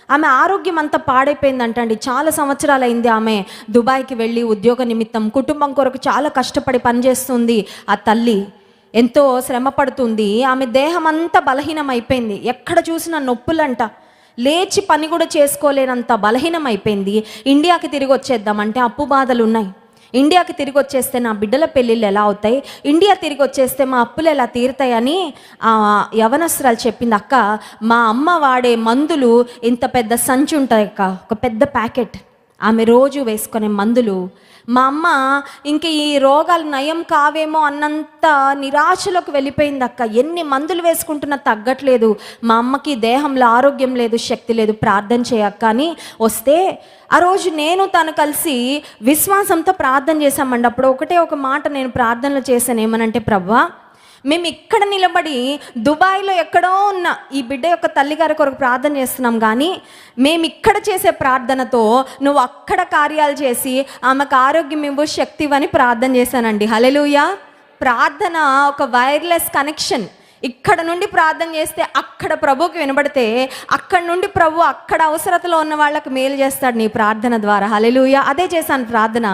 ఆమె ఆరోగ్యం అంతా పాడైపోయిందంటండి. చాలా సంవత్సరాలు అయింది ఆమె దుబాయ్కి వెళ్ళి ఉద్యోగ నిమిత్తం. కుటుంబం కొరకు చాలా కష్టపడి పనిచేస్తుంది ఆ తల్లి, ఎంతో శ్రమ పడుతుంది. ఆమె దేహం అంతా బలహీనం అయిపోయింది, ఎక్కడ చూసినా నొప్పులంట, లేచి పని కూడా చేసుకోలేనంత బలహీనం అయిపోయింది. ఇండియాకి తిరిగి వచ్చేద్దామంటే అప్పు బాధలు ఉన్నాయి. ఇండియాకి తిరిగి వచ్చేస్తే నా బిడ్డల పెళ్ళిళ్ళు ఎలా అవుతాయి, ఇండియా తిరిగి వచ్చేస్తే మా అప్పులు ఎలా తీరుతాయని ఆ యవనస్త్రాలు చెప్పింది. అక్క, మా అమ్మ వాడే మందులు ఇంత పెద్ద సంచి ఉంటాయి అక్క, ఒక పెద్ద ప్యాకెట్, ఆమె రోజు వేసుకునే మందులు. మా అమ్మ ఇంక ఈ రోగాలు నయం కావేమో అన్నంత నిరాశలోకి వెళ్ళిపోయింది అక్క. ఎన్ని మందులు వేసుకుంటున్నా తగ్గట్లేదు. మా అమ్మకి దేహంలో ఆరోగ్యం లేదు, శక్తి లేదు, ప్రార్థన చేయక్క అని వస్తే ఆ రోజు నేను తను కలిసి విశ్వాసంతో ప్రార్థన చేశామండి. అప్పుడు ఒకటే ఒక మాట నేను ప్రార్థనలో చేశాను, ఏమనంటే, ప్రభువా, మేము ఇక్కడ నిలబడి దుబాయ్లో ఎక్కడో ఉన్న ఈ బిడ్డ యొక్క తల్లిగారి కొరకు ప్రార్థన చేస్తున్నాం, కానీ మేము ఇక్కడ చేసే ప్రార్థనతో నువ్వు అక్కడ కార్యాలు చేసి ఆమెకు ఆరోగ్యం ఇవ్వు, శక్తి ఇవ్వని ప్రార్థన చేశానండి. హల్లెలూయా. ప్రార్థన ఒక వైర్లెస్ కనెక్షన్. ఇక్కడ నుండి ప్రార్థన చేస్తే అక్కడ ప్రభువుకి వినబడితే అక్కడ నుండి ప్రభు అక్కడ అవసరతలో ఉన్న వాళ్ళకి మేలు చేస్తాడు నీ ప్రార్థన ద్వారా. హల్లెలూయా. అదే చేశాను ప్రార్థన.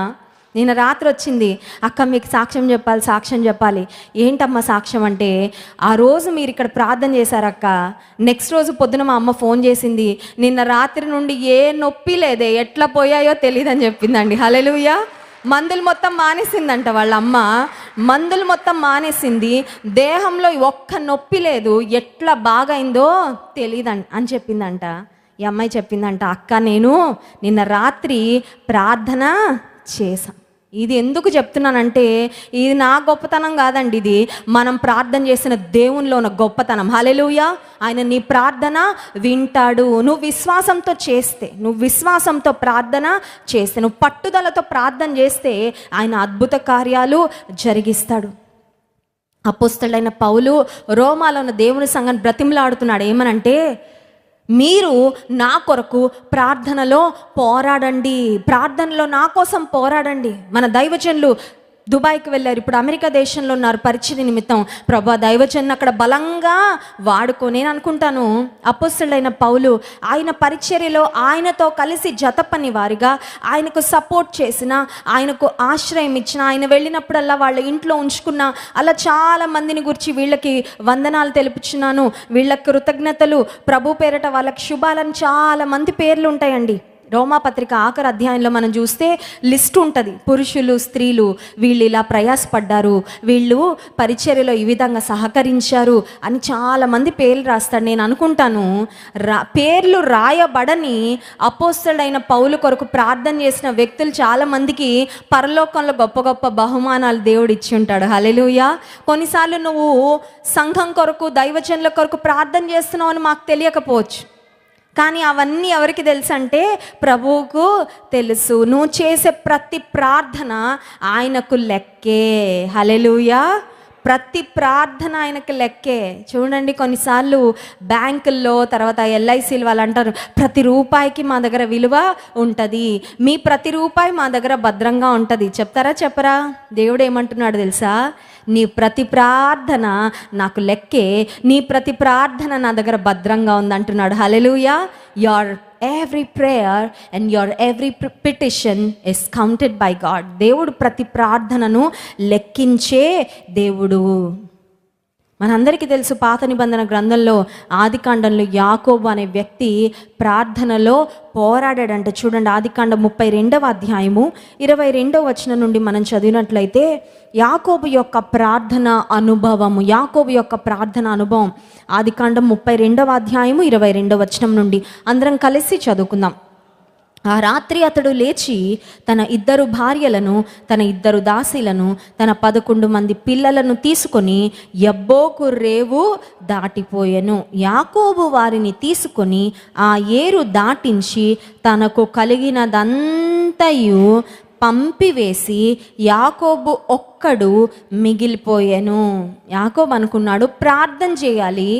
నిన్న రాత్రి వచ్చింది, అక్క మీకు సాక్ష్యం చెప్పాలి. ఏంటమ్మా సాక్ష్యం అంటే, ఆ రోజు మీరు ఇక్కడ ప్రార్థన చేశారక్క, నెక్స్ట్ రోజు పొద్దున మా అమ్మ ఫోన్ చేసింది, నిన్న రాత్రి నుండి ఏ నొప్పి లేదే, ఎట్లా పోయాయో తెలియదని చెప్పిందండి. హల్లెలూయా. మందులు మొత్తం మానేసిందంట వాళ్ళ అమ్మ, మందులు మొత్తం మానేసింది, దేహంలో ఒక్క నొప్పి లేదు, ఎట్లా బాగైందో తెలియదని అని చెప్పిందంట. ఈ అమ్మాయి చెప్పిందంట, అక్క నేను నిన్న రాత్రి ప్రార్థన చేశాం. ఇది ఎందుకు చెప్తున్నానంటే, ఇది నా గొప్పతనం కాదండి, ఇది మనం ప్రార్థన చేసిన దేవునిలో ఉన్న గొప్పతనం. హల్లెలూయా. ఆయన నీ ప్రార్థన వింటాడు. నువ్వు విశ్వాసంతో చేస్తే, నువ్వు విశ్వాసంతో ప్రార్థన చేస్తే, నువ్వు పట్టుదలతో ప్రార్థన చేస్తే ఆయన అద్భుత కార్యాలు జరిగిస్తాడు. అపోస్తలుడైన పౌలు రోమాలో ఉన్న దేవుని సంఘాన్ని బ్రతిమలాడుతున్నాడు. ఏమనంటే, మీరు నా కొరకు ప్రార్థనలో పోరాడండి, ప్రార్థనలో నా కోసం పోరాడండి. మన దైవజనులు దుబాయ్కి వెళ్ళారు, ఇప్పుడు అమెరికా దేశంలో ఉన్నారు పరిచర్య నిమిత్తం. ప్రభా, దైవజన్ అక్కడ బలంగా వాడుకో. నేను అనుకుంటాను అపోస్తలుడైన పౌలు ఆయన పరిచర్యలో ఆయనతో కలిసి జతపని వారిగా, ఆయనకు సపోర్ట్ చేసిన, ఆయనకు ఆశ్రయం ఇచ్చిన, ఆయన వెళ్ళినప్పుడల్లా వాళ్ళ ఇంట్లో ఉంచుకున్న అలా చాలా మందిని గురించి వీళ్ళకి వందనాలు తెలుపుచున్నాను, వీళ్ళకి కృతజ్ఞతలు, ప్రభు పేరట వాళ్ళకి శుభాలని చాలా మంది పేర్లు ఉంటాయండి. రోమాపత్రిక ఆఖరి అధ్యాయంలో మనం చూస్తే లిస్ట్ ఉంటుంది, పురుషులు స్త్రీలు వీళ్ళు ఇలా ప్రయాసపడ్డారు, వీళ్ళు పరిచర్యలో ఈ విధంగా సహకరించారు అని చాలామంది పేర్లు రాస్తాడు. నేను అనుకుంటాను పేర్లు రాయబడని అపోస్తలుడైన పౌలు కొరకు ప్రార్థన చేసిన వ్యక్తులు చాలామందికి పరలోకంలో గొప్ప గొప్ప బహుమానాలు దేవుడు ఇచ్చి ఉంటాడు. హల్లెలూయా. కొన్నిసార్లు నువ్వు సంఘం కొరకు, దైవజనుల కొరకు ప్రార్థన చేస్తున్నావు అని మాకు తెలియకపోవచ్చు, కానీ అవన్నీ ఎవరికి తెలుసు అంటే ప్రభువుకు తెలుసు. నువ్వు చేసే ప్రతి ప్రార్థన ఆయనకు లెక్కే. హల్లెలూయా. ప్రతి ప్రార్థన ఆయనకు లెక్కే. చూడండి, కొన్నిసార్లు బ్యాంకుల్లో, తర్వాత ఎల్ఐసీలు వాళ్ళు అంటారు, ప్రతి రూపాయికి మా దగ్గర విలువ ఉంటుంది, మీ ప్రతి రూపాయి మా దగ్గర భద్రంగా ఉంటుంది. చెప్తారా చెప్పరా? దేవుడు ఏమంటున్నాడు తెలుసా? నీ ప్రతి ప్రార్థన నాకు లెక్కే, నీ ప్రతి ప్రార్థన నా దగ్గర భద్రంగా ఉంది అంటున్నాడు. Hallelujah. Your every prayer and your every petition is counted by God. దేవుడు ప్రతి ప్రార్థనను లెక్కించే దేవుడు. మనందరికీ తెలుసు, పాత నిబంధన గ్రంథంలో ఆదికాండంలో యాకోబు అనే వ్యక్తి ప్రార్థనలో పోరాడాడంట. చూడండి, ఆదికాండం 32వ అధ్యాయము 22వ వచనం నుండి మనం చదివినట్లయితే యాకోబు యొక్క ప్రార్థన అనుభవం ఆదికాండం 32వ అధ్యాయము 22వ వచనం నుండి అందరం కలిసి చదువుకుందాం. ఆ రాత్రి అతడు లేచి తన 2 భార్యలను, తన 2 దాసీలను, తన 11 మంది పిల్లలను తీసుకొని యబ్బోకు రేవు దాటిపోయెను. యాకోబు వారిని తీసుకొని ఆ ఏరు దాటించి తనకు కలిగినదంతయు పంపివేసి యాకోబు ఒక్కడు మిగిలిపోయెను. యాకోబు అనుకున్నాడు, ప్రార్థన చేయాలి,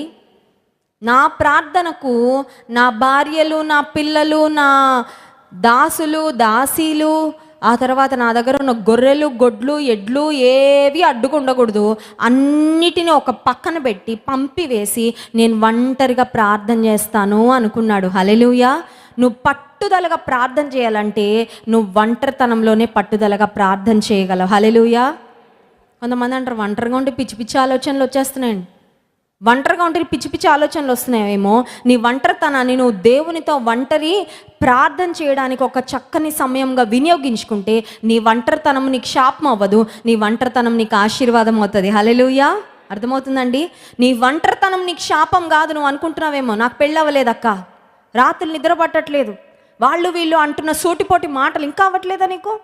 నా ప్రార్థనకు నా భార్యలు, నా పిల్లలు, నా దాసులు దాసీలు, ఆ తర్వాత నా దగ్గర ఉన్న గొర్రెలు గొడ్లు ఎడ్లు ఏవి అడ్డుకు ఉండకూడదు, అన్నిటినీ ఒక పక్కన పెట్టి పంపివేసి నేను ఒంటరిగా ప్రార్థన చేస్తాను అనుకున్నాడు. హల్లెలూయా. నువ్వు పట్టుదలగా ప్రార్థన చేయాలంటే నువ్వు ఒంటరితనంలోనే పట్టుదలగా ప్రార్థన చేయగలవు. హల్లెలూయా. కొంతమంది అంటారు, ఒంటరిగా ఉంటే పిచ్చి పిచ్చి ఆలోచనలు వచ్చేస్తున్నాయండి. ఒంటరిగా ఉంటే పిచ్చి పిచ్చి ఆలోచనలు వస్తున్నాయేమో. నీ ఒంటరితనాన్ని నువ్వు దేవునితో ఒంటరి ప్రార్థన చేయడానికి ఒక చక్కని సమయంగా వినియోగించుకుంటే నీ ఒంటరితనం నీకు శాపం అవ్వదు, నీ ఒంటరితనం నీకు ఆశీర్వాదం అవుతుంది. హల్లెలూయా. అర్థమవుతుందండి? నీ ఒంటరితనం నీకు శాపం కాదు. నువ్వు అనుకుంటున్నావేమో, నాకు పెళ్ళి అవ్వలేదక్క, రాత్రులు నిద్ర పట్టట్లేదు, వాళ్ళు వీళ్ళు అంటున్న సూటిపోటి మాటలు ఇంకా అవ్వట్లేదా నీకు?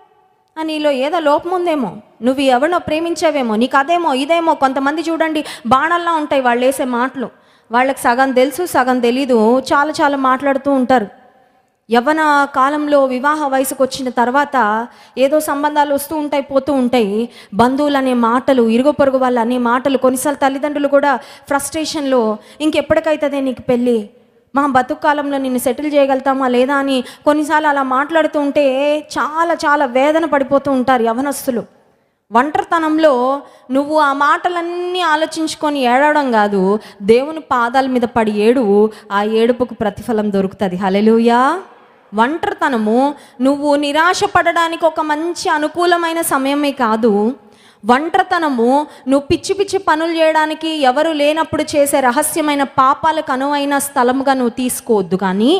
నీలో ఏదో లోపం ఉందేమో, నువ్వు ఎవరినో ప్రేమించావేమో, నీకు అదేమో ఇదేమో. కొంతమంది చూడండి, బాణల్లా ఉంటాయి వాళ్ళు వేసే మాటలు. వాళ్ళకి సగం తెలుసు సగం తెలీదు, చాలా మాట్లాడుతూ ఉంటారు. యవ్వన కాలంలో వివాహ వయసుకు వచ్చిన తర్వాత ఏదో సంబంధాలు వస్తూ ఉంటాయి, పోతూ ఉంటాయి. బంధువులు అనే మాటలు, ఇరుగు పొరుగు వాళ్ళు అనే మాటలు, కొన్నిసార్లు తల్లిదండ్రులు కూడా ఫ్రస్ట్రేషన్లో ఇంకెప్పటికైతుందే నీకు పెళ్ళి, మా బతుకు కాలంలో నిన్ను సెటిల్ చేయగలుగుతామా లేదా అని కొన్నిసార్లు అలా మాట్లాడుతూ ఉంటే చాలా వేదన పడిపోతూ ఉంటారు యవనస్తులు. ఒంటరితనంలో నువ్వు ఆ మాటలన్నీ ఆలోచించుకొని ఏడవడం కాదు, దేవుని పాదాల మీద పడి ఏడువు, ఆ ఏడుపుకు ప్రతిఫలం దొరుకుతుంది. హల్లెలూయా. ఒంటరితనము నువ్వు నిరాశ పడడానికి ఒక మంచి అనుకూలమైన సమయమే కాదు. ఒంటరితనము నువ్వు పిచ్చి పనులు చేయడానికి ఎవరు లేనప్పుడు చేసే రహస్యమైన పాపాలకు అనువైన స్థలముగా నువ్వు తీసుకోవద్దు. కానీ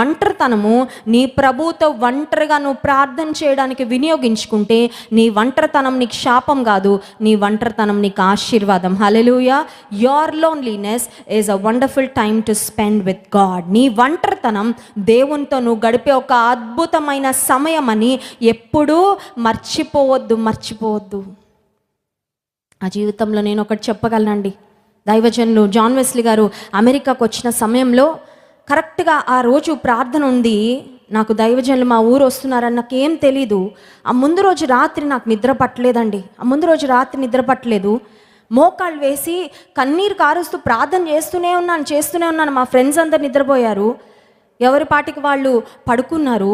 ఒంటరితనము నీ ప్రభువుతో ఒంటరిగా నువ్వు ప్రార్థన చేయడానికి వినియోగించుకుంటే నీ ఒంటరితనం నీకు శాపం కాదు, నీ ఒంటరితనం నీకు ఆశీర్వాదం. Hallelujah. Your loneliness is a wonderful time to spend with God. నీ ఒంటరితనం దేవునితో నువ్వు గడిపే ఒక అద్భుతమైన సమయం అని ఎప్పుడూ మర్చిపోవద్దు. ఆ జీవితంలో నేను ఒకటి చెప్పగలనండి. దైవజనులు జాన్ వెస్లీ గారు అమెరికాకు వచ్చిన సమయంలో కరెక్ట్గా ఆ రోజు ప్రార్థన ఉంది. నాకు దైవజనులు మా ఊరు వస్తున్నారని నాకేం తెలీదు. ఆ ముందు రోజు రాత్రి నాకు నిద్ర పట్టలేదు. మోకాళ్ళు వేసి కన్నీరు కారుస్తూ ప్రార్థన చేస్తూనే ఉన్నాను. మా ఫ్రెండ్స్ అందరు నిద్రపోయారు, ఎవరి పాటికి వాళ్ళు పడుకున్నారు.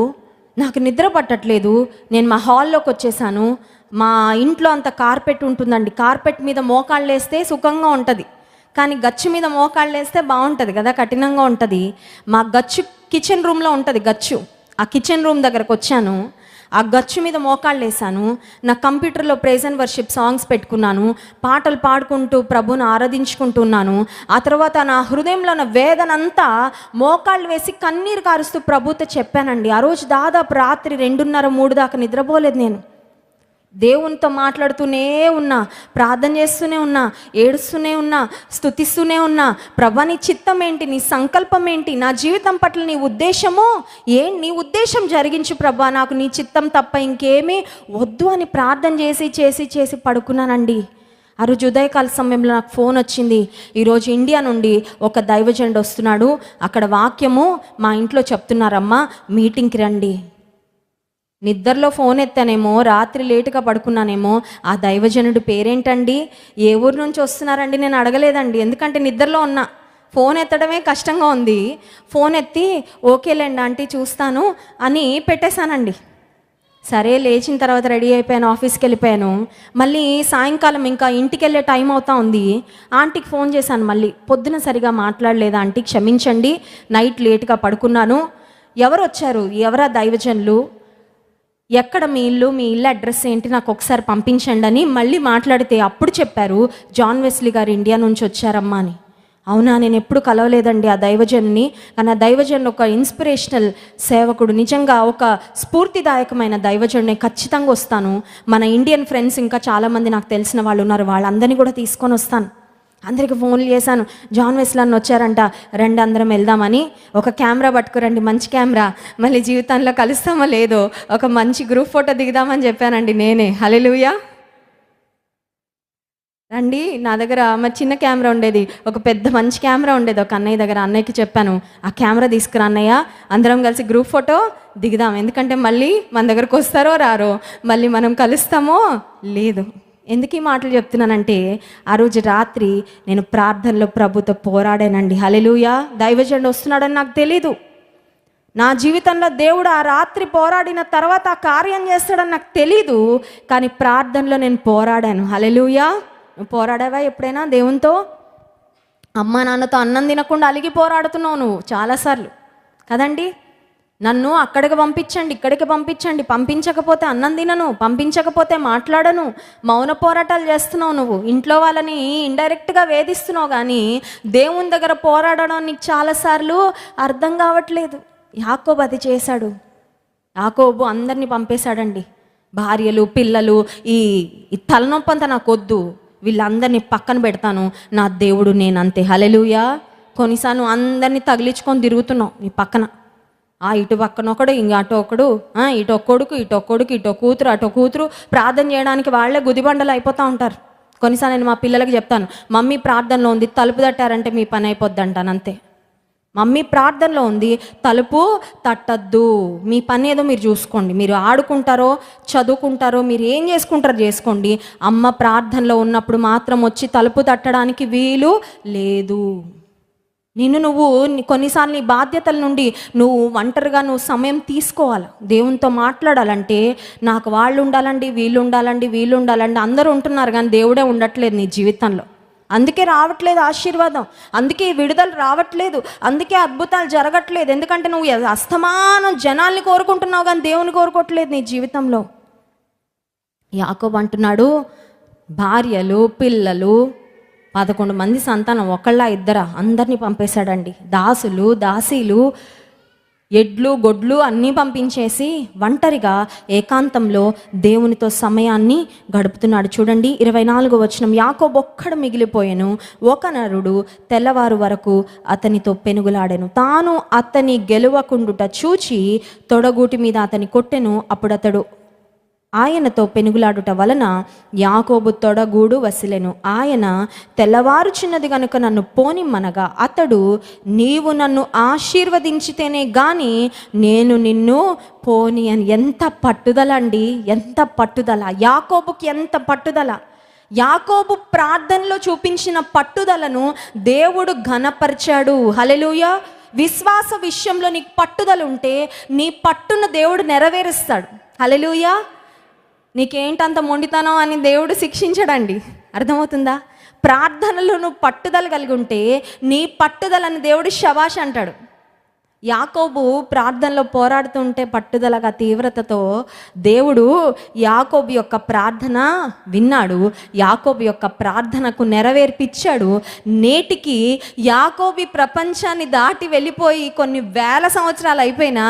నాకు నిద్ర పట్టట్లేదు. నేను మా హాల్లోకి వచ్చేసాను. మా ఇంట్లో అంత కార్పెట్ ఉంటుందండి, కార్పెట్ మీద మోకాళ్ళు వేస్తే సుఖంగా ఉంటుంది, కానీ గచ్చు మీద మోకాళ్ళు వేస్తే బాగుంటుంది కదా, కఠినంగా ఉంటుంది. మా గచ్చు కిచెన్ రూమ్లో ఉంటుంది. ఆ కిచెన్ రూమ్ దగ్గరకు వచ్చాను. ఆ గచ్చు మీద మోకాళ్ళు వేసాను. నా కంప్యూటర్లో ప్రైజ్ అండ్ వర్షిప్ సాంగ్స్ పెట్టుకున్నాను, పాటలు పాడుకుంటూ ప్రభుని ఆరాధించుకుంటున్నాను. ఆ తర్వాత నా హృదయంలో ఉన్న వేదనంతా మోకాళ్ళు వేసి కన్నీరు కారుస్తూ ప్రభుతో చెప్పానండి. ఆ రోజు దాదాపు రాత్రి 2:30-3 దాకా నిద్రపోలేదు. నేను దేవునితో మాట్లాడుతూనే ఉన్నా, ప్రార్థన చేస్తూనే ఉన్నా, ఏడుస్తూనే ఉన్నా, స్తుతిస్తూనే ఉన్నా. ప్రభా, నీ చిత్తం ఏంటి, నీ సంకల్పం ఏంటి, నా జీవితం పట్ల నీ ఉద్దేశము నీ ఉద్దేశం జరిగించు ప్రభా, నాకు నీ చిత్తం తప్ప ఇంకేమీ వద్దు అని ప్రార్థన చేసి పడుకున్నానండి. ఆ రోజు ఉదయకాల సమయంలో నాకు ఫోన్ వచ్చింది. ఈరోజు ఇండియా నుండి ఒక దైవజనుడు వస్తున్నాడు, అక్కడ వాక్యము మా ఇంట్లో చెప్తున్నారమ్మా, మీటింగ్కి రండి. నిద్రలో ఫోన్ ఎత్తానేమో, రాత్రి లేటుగా పడుకున్నానేమో. ఆ దైవజనుడు పేరేంటండి, ఏ ఊరు నుంచి వస్తున్నారండి నేను అడగలేదండి, ఎందుకంటే నిద్రలో ఉన్నా. ఫోన్ ఎత్తడమే కష్టంగా ఉంది. ఫోన్ ఎత్తి ఓకేలేండి ఆంటీ చూస్తాను అని పెట్టేశానండి. సరే, లేచిన తర్వాత రెడీ అయిపోయాను, ఆఫీస్కి వెళ్ళిపోయాను. మళ్ళీ సాయంకాలం ఇంకా ఇంటికి వెళ్ళే టైం అవుతా ఉంది. ఆంటీకి ఫోన్ చేశాను మళ్ళీ, పొద్దున సరిగా మాట్లాడలేదు ఆంటీ, క్షమించండి, నైట్ లేట్గా పడుకున్నాను, ఎవరు వచ్చారు, ఎవరా దైవజనులు, ఎక్కడ మీ ఇల్లు అడ్రస్ ఏంటి, నాకు ఒకసారి పంపించండి అని మళ్ళీ మాట్లాడితే అప్పుడు చెప్పారు, జాన్ వెస్లీ గారు ఇండియా నుంచి వచ్చారమ్మా అని. అవునా, నేను ఎప్పుడు కలవలేదండి ఆ దైవజన్ని, కానీ ఆ దైవజన్ ఒక ఇన్స్పిరేషనల్ సేవకుడు, నిజంగా ఒక స్ఫూర్తిదాయకమైన దైవజన్ని, ఖచ్చితంగా వస్తాను. మన ఇండియన్ ఫ్రెండ్స్ ఇంకా చాలామంది నాకు తెలిసిన వాళ్ళు ఉన్నారు, వాళ్ళందరినీ కూడా తీసుకొని వస్తాను. అందరికి ఫోన్లు చేశాను, జాన్ వెస్లీ అన్న వచ్చారంట, రండి అందరం వెళ్దామని. ఒక కెమెరా పట్టుకురండి, మంచి కెమెరా, మళ్ళీ జీవితంలో కలుస్తామో లేదో ఒక మంచి గ్రూప్ ఫోటో దిగుదామని చెప్పానండి నేనే. హల్లెలూయా. రండి, నా దగ్గర మరి చిన్న కెమెరా ఉండేది, ఒక పెద్ద మంచి కెమెరా ఉండేది ఒక అన్నయ్య దగ్గర. అన్నయ్యకి చెప్పాను, ఆ కెమెరా తీసుకురా అన్నయ్య, అందరం కలిసి గ్రూప్ ఫోటో దిగుదాం, ఎందుకంటే మళ్ళీ మన దగ్గరకు వస్తారో రారో, మళ్ళీ మనం కలుస్తామో లేదు. ఎందుకు ఈ మాటలు చెప్తున్నానంటే, ఆ రోజు రాత్రి నేను ప్రార్థనలో ప్రభుతో పోరాడానండి. హల్లెలూయా. దైవజనుడు వస్తున్నాడని నాకు తెలీదు. నా జీవితంలో దేవుడు ఆ రాత్రి పోరాడిన తర్వాత ఆ కార్యం చేస్తాడని నాకు తెలీదు, కానీ ప్రార్థనలో నేను పోరాడాను. హల్లెలూయా. నువ్వు పోరాడావా ఎప్పుడైనా దేవునితో? అమ్మ నాన్నతో అన్నం తినకుండా అలిగి పోరాడుతున్నావు నువ్వు చాలాసార్లు కదండి. నన్ను అక్కడికి పంపించండి, ఇక్కడికి పంపించండి, పంపించకపోతే అన్నం తినను, పంపించకపోతే మాట్లాడను, మౌన పోరాటాలు చేస్తున్నావు నువ్వు. ఇంట్లో వాళ్ళని ఇండైరెక్ట్గా వేధిస్తున్నావు, కానీ దేవుని దగ్గర పోరాడడం నీకు చాలాసార్లు అర్థం కావట్లేదు. యాకోబు అది చేశాడు. యాకోబు అందరినీ పంపేశాడండి, భార్యలు, పిల్లలు. ఈ తలనొప్పి అంతా నాకు వద్దు, వీళ్ళందరినీ పక్కన పెడతాను, నా దేవుడు నేనంతే. హల్లెలూయా. కొన్నిసార్లు అందరినీ తగిలించుకొని తిరుగుతున్నావు నీ పక్కన. ఇటు పక్కన ఒకడు, ఇంక అటు ఒకడు, ఇటు ఒక్కొడుకు, ఇటు ఒక్కొడుకు, ఇటు కూతురు, అటు కూతురు. ప్రార్థన చేయడానికి వాళ్ళే గుదిబండలు అయిపోతూ ఉంటారు. కొన్నిసార్లు నేను మా పిల్లలకి చెప్తాను, మమ్మీ ప్రార్థనలో ఉంది, తలుపు తట్టారంటే మీ పని అయిపోద్ది అంటాను అంతే. మమ్మీ ప్రార్థనలో ఉంది, తలుపు తట్టద్దు, మీ పని ఏదో మీరు చూసుకోండి, మీరు ఆడుకుంటారో చదువుకుంటారో మీరు ఏం చేసుకుంటారో చేసుకోండి, అమ్మ ప్రార్థనలో ఉన్నప్పుడు మాత్రం వచ్చి తలుపు తట్టడానికి వీలు లేదు. నువ్వు కొన్నిసార్లు నీ బాధ్యతల నుండి నువ్వు ఒంటరిగా నువ్వు సమయం తీసుకోవాలి. దేవునితో మాట్లాడాలంటే నాకు వాళ్ళు ఉండాలండి, వీళ్ళు ఉండాలండి, అందరూ ఉంటున్నారు కానీ దేవుడే ఉండట్లేదు నీ జీవితంలో. అందుకే రావట్లేదు ఆశీర్వాదం, అందుకే విడుదల రావట్లేదు, అందుకే అద్భుతాలు జరగట్లేదు. ఎందుకంటే నువ్వు అస్తమానం జనాల్ని కోరుకుంటున్నావు కానీ దేవుని కోరుకోవట్లేదు నీ జీవితంలో. యాకోబు అంటున్నాడు, భార్యలు, పిల్లలు, 11 మంది సంతానం, ఒకళ్ళ ఇద్దరా, అందరినీ పంపేశాడండి. దాసులు, దాసీలు, ఎడ్లు, గొడ్లు అన్నీ పంపించేసి ఒంటరిగా ఏకాంతంలో దేవునితో సమయాన్ని గడుపుతున్నాడు. చూడండి 24వ వచనం, యాకోబు ఒక్కడు మిగిలిపోయాను, ఒక నరుడు తెల్లవారు వరకు అతనితో పెనుగులాడెను, తాను అతని గెలువకుండుట చూచి తొడగూటి మీద అతని కొట్టెను. అప్పుడు అతడు ఆయనతో పెనుగులాడుట వలన యాకోబు తొడగూడు వసిలెను. ఆయన తెల్లవారుచున్నది గనుక నన్ను పోనిమ్మనగా అతడు, నీవు నన్ను ఆశీర్వదించితేనే గాని నేను నిన్ను పోని అని. ఎంత పట్టుదల అండి, ఎంత పట్టుదల! యాకోబుకి ఎంత పట్టుదల! యాకోబు ప్రార్థనలో చూపించిన పట్టుదలను దేవుడు ఘనపరిచాడు. హల్లెలూయా. విశ్వాస విషయంలో నీకు పట్టుదల ఉంటే నీ పట్టును దేవుడు నెరవేరుస్తాడు. హల్లెలూయా. నీకేంటంత మొండితనం అని దేవుడు శిక్షించడండి. అర్థమవుతుందా? ప్రార్థనలో నువ్వు పట్టుదల కలిగి ఉంటే నీ పట్టుదలని దేవుడు శబాష్ అంటాడు. యాకోబు ప్రార్థనలో పోరాడుతుంటే పట్టుదలగా తీవ్రతతో దేవుడు యాకోబు యొక్క ప్రార్థన విన్నాడు, యాకోబు యొక్క ప్రార్థనకు నెరవేర్పిచ్చాడు. నేటికి యాకోబు ప్రపంచాన్ని దాటి వెళ్ళిపోయి కొన్ని వేల సంవత్సరాలు అయిపోయినా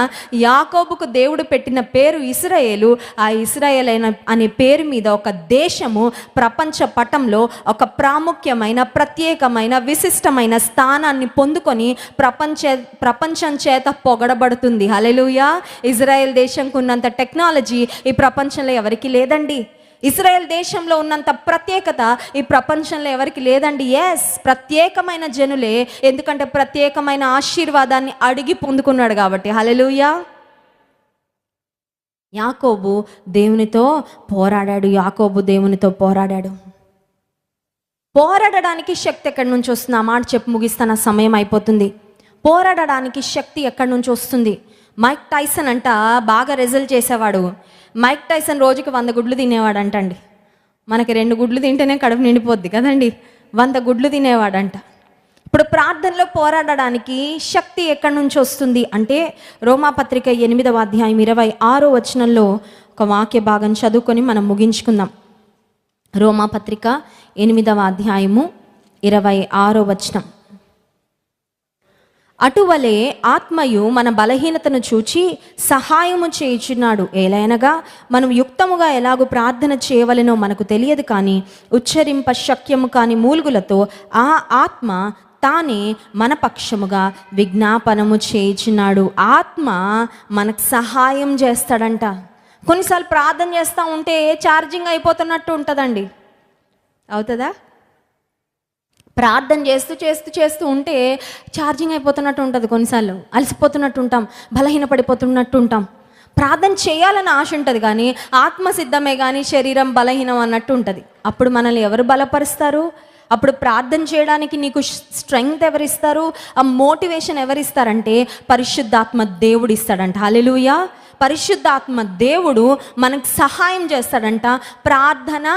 యాకోబుకు దేవుడు పెట్టిన పేరు ఇశ్రాయేలు. ఆ ఇశ్రాయేల్ అనే పేరు మీద ఒక దేశము ప్రపంచ పటంలో ఒక ప్రాముఖ్యమైన, ప్రత్యేకమైన, విశిష్టమైన స్థానాన్ని పొందుకొని ప్రపంచం చేత పొగడబడుతుంది. హల్లెలూయా. ఇజ్రాయెల్ దేశంకు ఉన్నంత టెక్నాలజీ ఈ ప్రపంచంలో ఎవరికి లేదండి. ఇజ్రాయెల్ దేశంలో ఉన్నంత ప్రత్యేకత ఈ ప్రపంచంలో ఎవరికి లేదండి. ఎస్, ప్రత్యేకమైన జనులే, ఎందుకంటే ప్రత్యేకమైన ఆశీర్వాదాన్ని అడిగి పొందుకున్నాడు కాబట్టి. హల్లెలూయా. యాకోబు దేవునితో పోరాడాడు. పోరాడడానికి శక్తి ఎక్కడి నుంచి వస్తుంది? ఆ మాట చెప్పి ముగిస్తాను, సమయం అయిపోతుంది. పోరాడడానికి శక్తి ఎక్కడి నుంచి వస్తుంది? మైక్ టైసన్ అంట బాగా రిజల్ట్ చేసేవాడు. మైక్ టైసన్ రోజుకి 100 గుడ్లు తినేవాడంటండి. మనకి 2 గుడ్లు తింటేనే కడుపు నిండిపోద్ది కదండి. 100 గుడ్లు తినేవాడంట. ఇప్పుడు ప్రార్థనలో పోరాడడానికి శక్తి ఎక్కడి నుంచి వస్తుంది అంటే రోమాపత్రిక 8వ అధ్యాయం 26వ వచనంలో ఒక వాక్య భాగం చదువుకొని మనం ముగించుకుందాం. రోమాపత్రిక 8వ అధ్యాయము 26వ వచనం. అటువలే ఆత్మయు మన బలహీనతను చూచి సహాయము చేయుచున్నాడు. ఏలైనగా మనం యుక్తముగా ఎలాగూ ప్రార్థన చేయవలెనో మనకు తెలియదు, కానీ ఉచ్చరింప శక్యము కాని మూలుగులతో ఆ ఆత్మ తానే మన పక్షముగా విజ్ఞాపనము చేయుచున్నాడు. ఆత్మ మనకు సహాయం చేస్తాడంట. కొన్నిసార్లు ప్రార్థన చేస్తూ ఉంటే ఛార్జింగ్ అయిపోతున్నట్టు ఉంటుందండి. అవుతుందా? ప్రార్థన చేస్తూ చేస్తూ చేస్తూ ఉంటే ఛార్జింగ్ అయిపోతున్నట్టు ఉంటుంది. కొన్నిసార్లు అలసిపోతున్నట్టు ఉంటాం, బలహీనపడిపోతున్నట్టు ఉంటాం. ప్రార్థన చేయాలని ఆశ ఉంటుంది, కానీ ఆత్మ సిద్ధమే కానీ శరీరం బలహీనం అన్నట్టు ఉంటుంది. అప్పుడు మనల్ని ఎవరు బలపరుస్తారు? అప్పుడు ప్రార్థన చేయడానికి నీకు స్ట్రెంగ్త్ ఎవరిస్తారు? ఆ మోటివేషన్ ఎవరిస్తారంటే పరిశుద్ధాత్మ దేవుడు ఇస్తాడంట. హల్లెలూయా. పరిశుద్ధాత్మ దేవుడు మనకు సహాయం చేస్తాడంట ప్రార్థన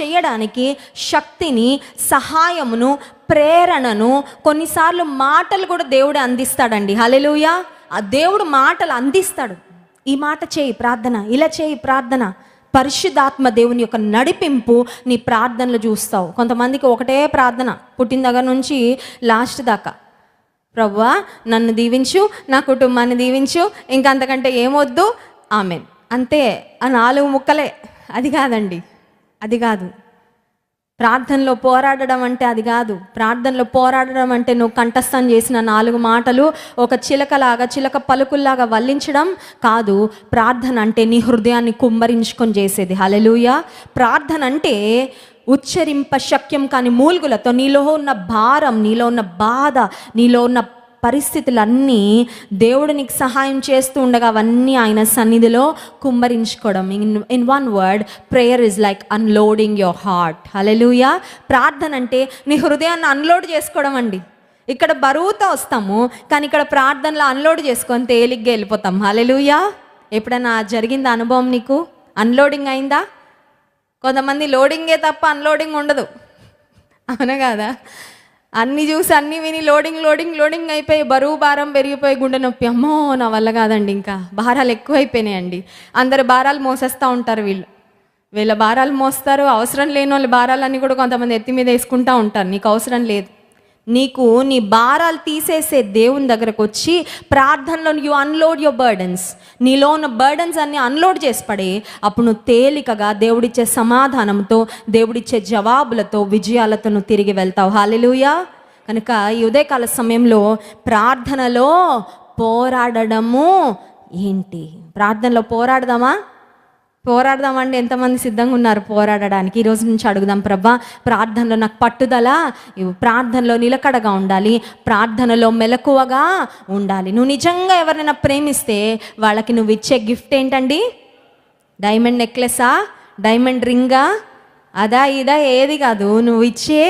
చేయడానికి శక్తిని, సహాయమును, ప్రేరణను, కొన్నిసార్లు మాటలు కూడా దేవుడు అందిస్తాడండి. హల్లెలూయా. ఆ దేవుడు మాటలు అందిస్తాడు. ఈ మాట చేయి ప్రార్థన, ఇలా చేయి ప్రార్థన. పరిశుద్ధాత్మ దేవుని యొక్క నడిపింపు నీ ప్రార్థనలు చూస్తావు. కొంతమందికి ఒకటే ప్రార్థన పుట్టిన దగ్గర నుంచి లాస్ట్ దాకా, ప్రభువా నన్ను దీవించు, నా కుటుంబాన్ని దీవించు, ఇంకా అంతకంటే ఏమొద్దు, ఆమెన్, అంతే. ఆ 4 ముక్కలే. అది కాదండి, అది కాదు. ప్రార్థనలో పోరాడడం అంటే అది కాదు. ప్రార్థనలో పోరాడడం అంటే నువ్వు కంఠస్థం చేసిన 4 మాటలు ఒక చిలక పలుకుల్లాగా వల్లించడం కాదు. ప్రార్థన అంటే నీ హృదయాన్ని కుమ్మరించుకొని చేసేది. హల్లెలూయా. ప్రార్థన అంటే ఉచ్చరింప శక్యం కాని మూలుగులతో నీలో ఉన్న భారం, నీలో ఉన్న బాధ, నీలో ఉన్న పరిస్థితులన్నీ దేవుడు నీకు సహాయం చేస్తూ ఉండగా అవన్నీ ఆయన సన్నిధిలో కుమ్మరించుకోవడం. In one word, prayer is like unloading your heart. Hallelujah. ప్రార్థన అంటే నీ హృదయాన్ని అన్లోడ్ చేసుకోవడం అండి. ఇక్కడ బరువుతో వస్తాము, కానీ ఇక్కడ ప్రార్థనలో అన్లోడ్ చేసుకొని తేలిగ్గా వెళ్ళిపోతాం. హల్లెలూయా. ఎప్పుడైనా జరిగిందా అనుభవం నీకు? అన్లోడింగ్ అయిందా? కొంతమంది లోడింగే తప్ప అన్లోడింగ్ ఉండదు, అవునా కాదా? అన్నీ చూసి అన్నీ విని లోడింగ్ అయిపోయి బరువు భారం పెరిగిపోయి గుండె నొప్పి, అమ్మో నా వల్ల కాదండి, ఇంకా భారాలు ఎక్కువైపోయినాయండి. అందరు భారాలు మోసేస్తూ ఉంటారు. వీళ్ళ భారాలు మోస్తారు. అవసరం లేని వాళ్ళ భారాలన్నీ కూడా కొంతమంది ఎత్తి మీద వేసుకుంటూ ఉంటారు. నీకు అవసరం లేదు. నీకు నీ భారాలు తీసేసే దేవుని దగ్గరకు వచ్చి ప్రార్థనలో యు అన్లోడ్ యువర్ బర్డన్స్. నీలో ఉన్న బర్డన్స్ అన్ని అన్లోడ్ చేసి పడే, అప్పుడు నువ్వు తేలికగా దేవుడిచ్చే సమాధానంతో, దేవుడిచ్చే జవాబులతో, విజయాలతో నువ్వు తిరిగి వెళ్తావు. హల్లెలూయా. కనుక ఈ ఉదయకాల సమయంలో ప్రార్థనలో పోరాడము ఏంటి? ప్రార్థనలో పోరాడదామండి. ఎంతమంది సిద్ధంగా ఉన్నారు పోరాడడానికి? ఈరోజు నుంచి అడుగుదాం, ప్రభా ప్రార్థనలో నాకు పట్టుదల, ప్రార్థనలో నిలకడగా ఉండాలి, ప్రార్థనలో మెలకువగా ఉండాలి. నువ్వు నిజంగా ఎవరైనా ప్రేమిస్తే వాళ్ళకి నువ్వు ఇచ్చే గిఫ్ట్ ఏంటండి? డైమండ్ నెక్లెసా, డైమండ్ రింగా, అదా ఇదా ఏది కాదు, నువ్వు ఇచ్చే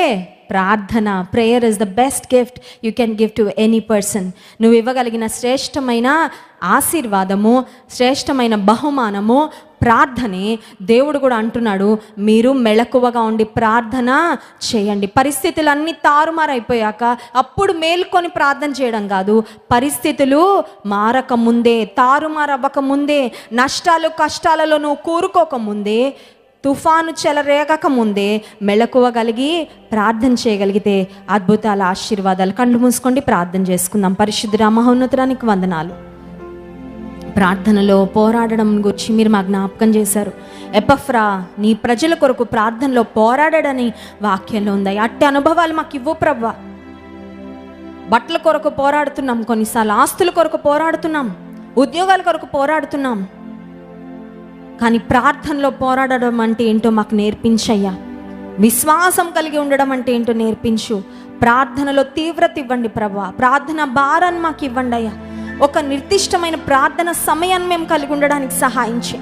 ప్రార్థన. Prayer is the best gift you can give to any person. నువ్వు ఇవ్వగలిగిన శ్రేష్టమైన ఆశీర్వాదము, శ్రేష్టమైన బహుమానము ప్రార్థనే. దేవుడు కూడా అంటున్నాడు, మీరు మెళకువగా ఉండి ప్రార్థన చేయండి. పరిస్థితులన్నీ తారుమారైపోయాక అప్పుడు మేల్కొని ప్రార్థన చేయడం కాదు. పరిస్థితులు మారక ముందే, తారుమారవ్వక ముందే, నష్టాలు కష్టాలలో నువ్వు కూరుకోకముందే, తుఫాను చెలరేగక ముందే మెళకువగలిగి ప్రార్థన చేయగలిగితే అద్భుతాల ఆశీర్వాదాలు. కళ్ళు మూసుకోండి, ప్రార్థన చేసుకుందాం. పరిశుద్ధ మహోన్నతానికి వందనాలు. ప్రార్థనలో పోరాడడం గురించి మీరు మా జ్ఞాపకం చేశారు. ఎపఫ్రా నీ ప్రజల కొరకు ప్రార్థనలో పోరాడని వాక్యంలో ఉంది. అట్టి అనుభవాలు మాకు ఇవ్వు ప్రభువా. బట్టల కొరకు పోరాడుతున్నాం, కొన్నిసార్లు ఆస్తుల కొరకు పోరాడుతున్నాం, ఉద్యోగాల కొరకు పోరాడుతున్నాం, కానీ ప్రార్థనలో పోరాడడం అంటే ఏంటో మాకు నేర్పించయ్యా. విశ్వాసం కలిగి ఉండడం అంటే ఏంటో నేర్పించు. ప్రార్థనలో తీవ్రత ఇవ్వండి ప్రభువా. ప్రార్థన భారాన్ని మాకు ఇవ్వండి అయ్యా. ఒక నిర్దిష్టమైన ప్రార్థన సమయాన్ని మేము కలిగి ఉండడానికి సహాయించే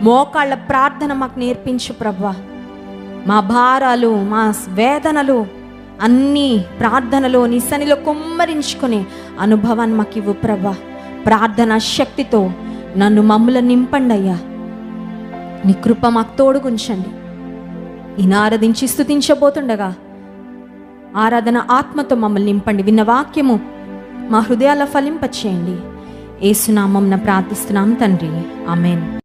మోకాళ్ళ ప్రార్థన మాకు నేర్పించు ప్రభువా. మా భారాలు, మా వేదనలు అన్నీ ప్రార్థనలో నీ సన్నిధిలో కుమ్మరించుకునే అనుభవాన్ని మాకు ఇవ్వు ప్రభువా. ప్రార్థన శక్తితో మమ్మల్ని నింపండి అయ్యా. నీ కృప మాకు తోడుగుంచండి. ఈయన ఆరాధించి స్తుతించబోతుండగా ఆరాధన ఆత్మతో మమ్మల్ని నింపండి. విన్న వాక్యము మా హృదయాల ఫలింపచేయండి. యేసునామమున ప్రార్థిస్తున్నాం తండ్రి, ఆమేన్.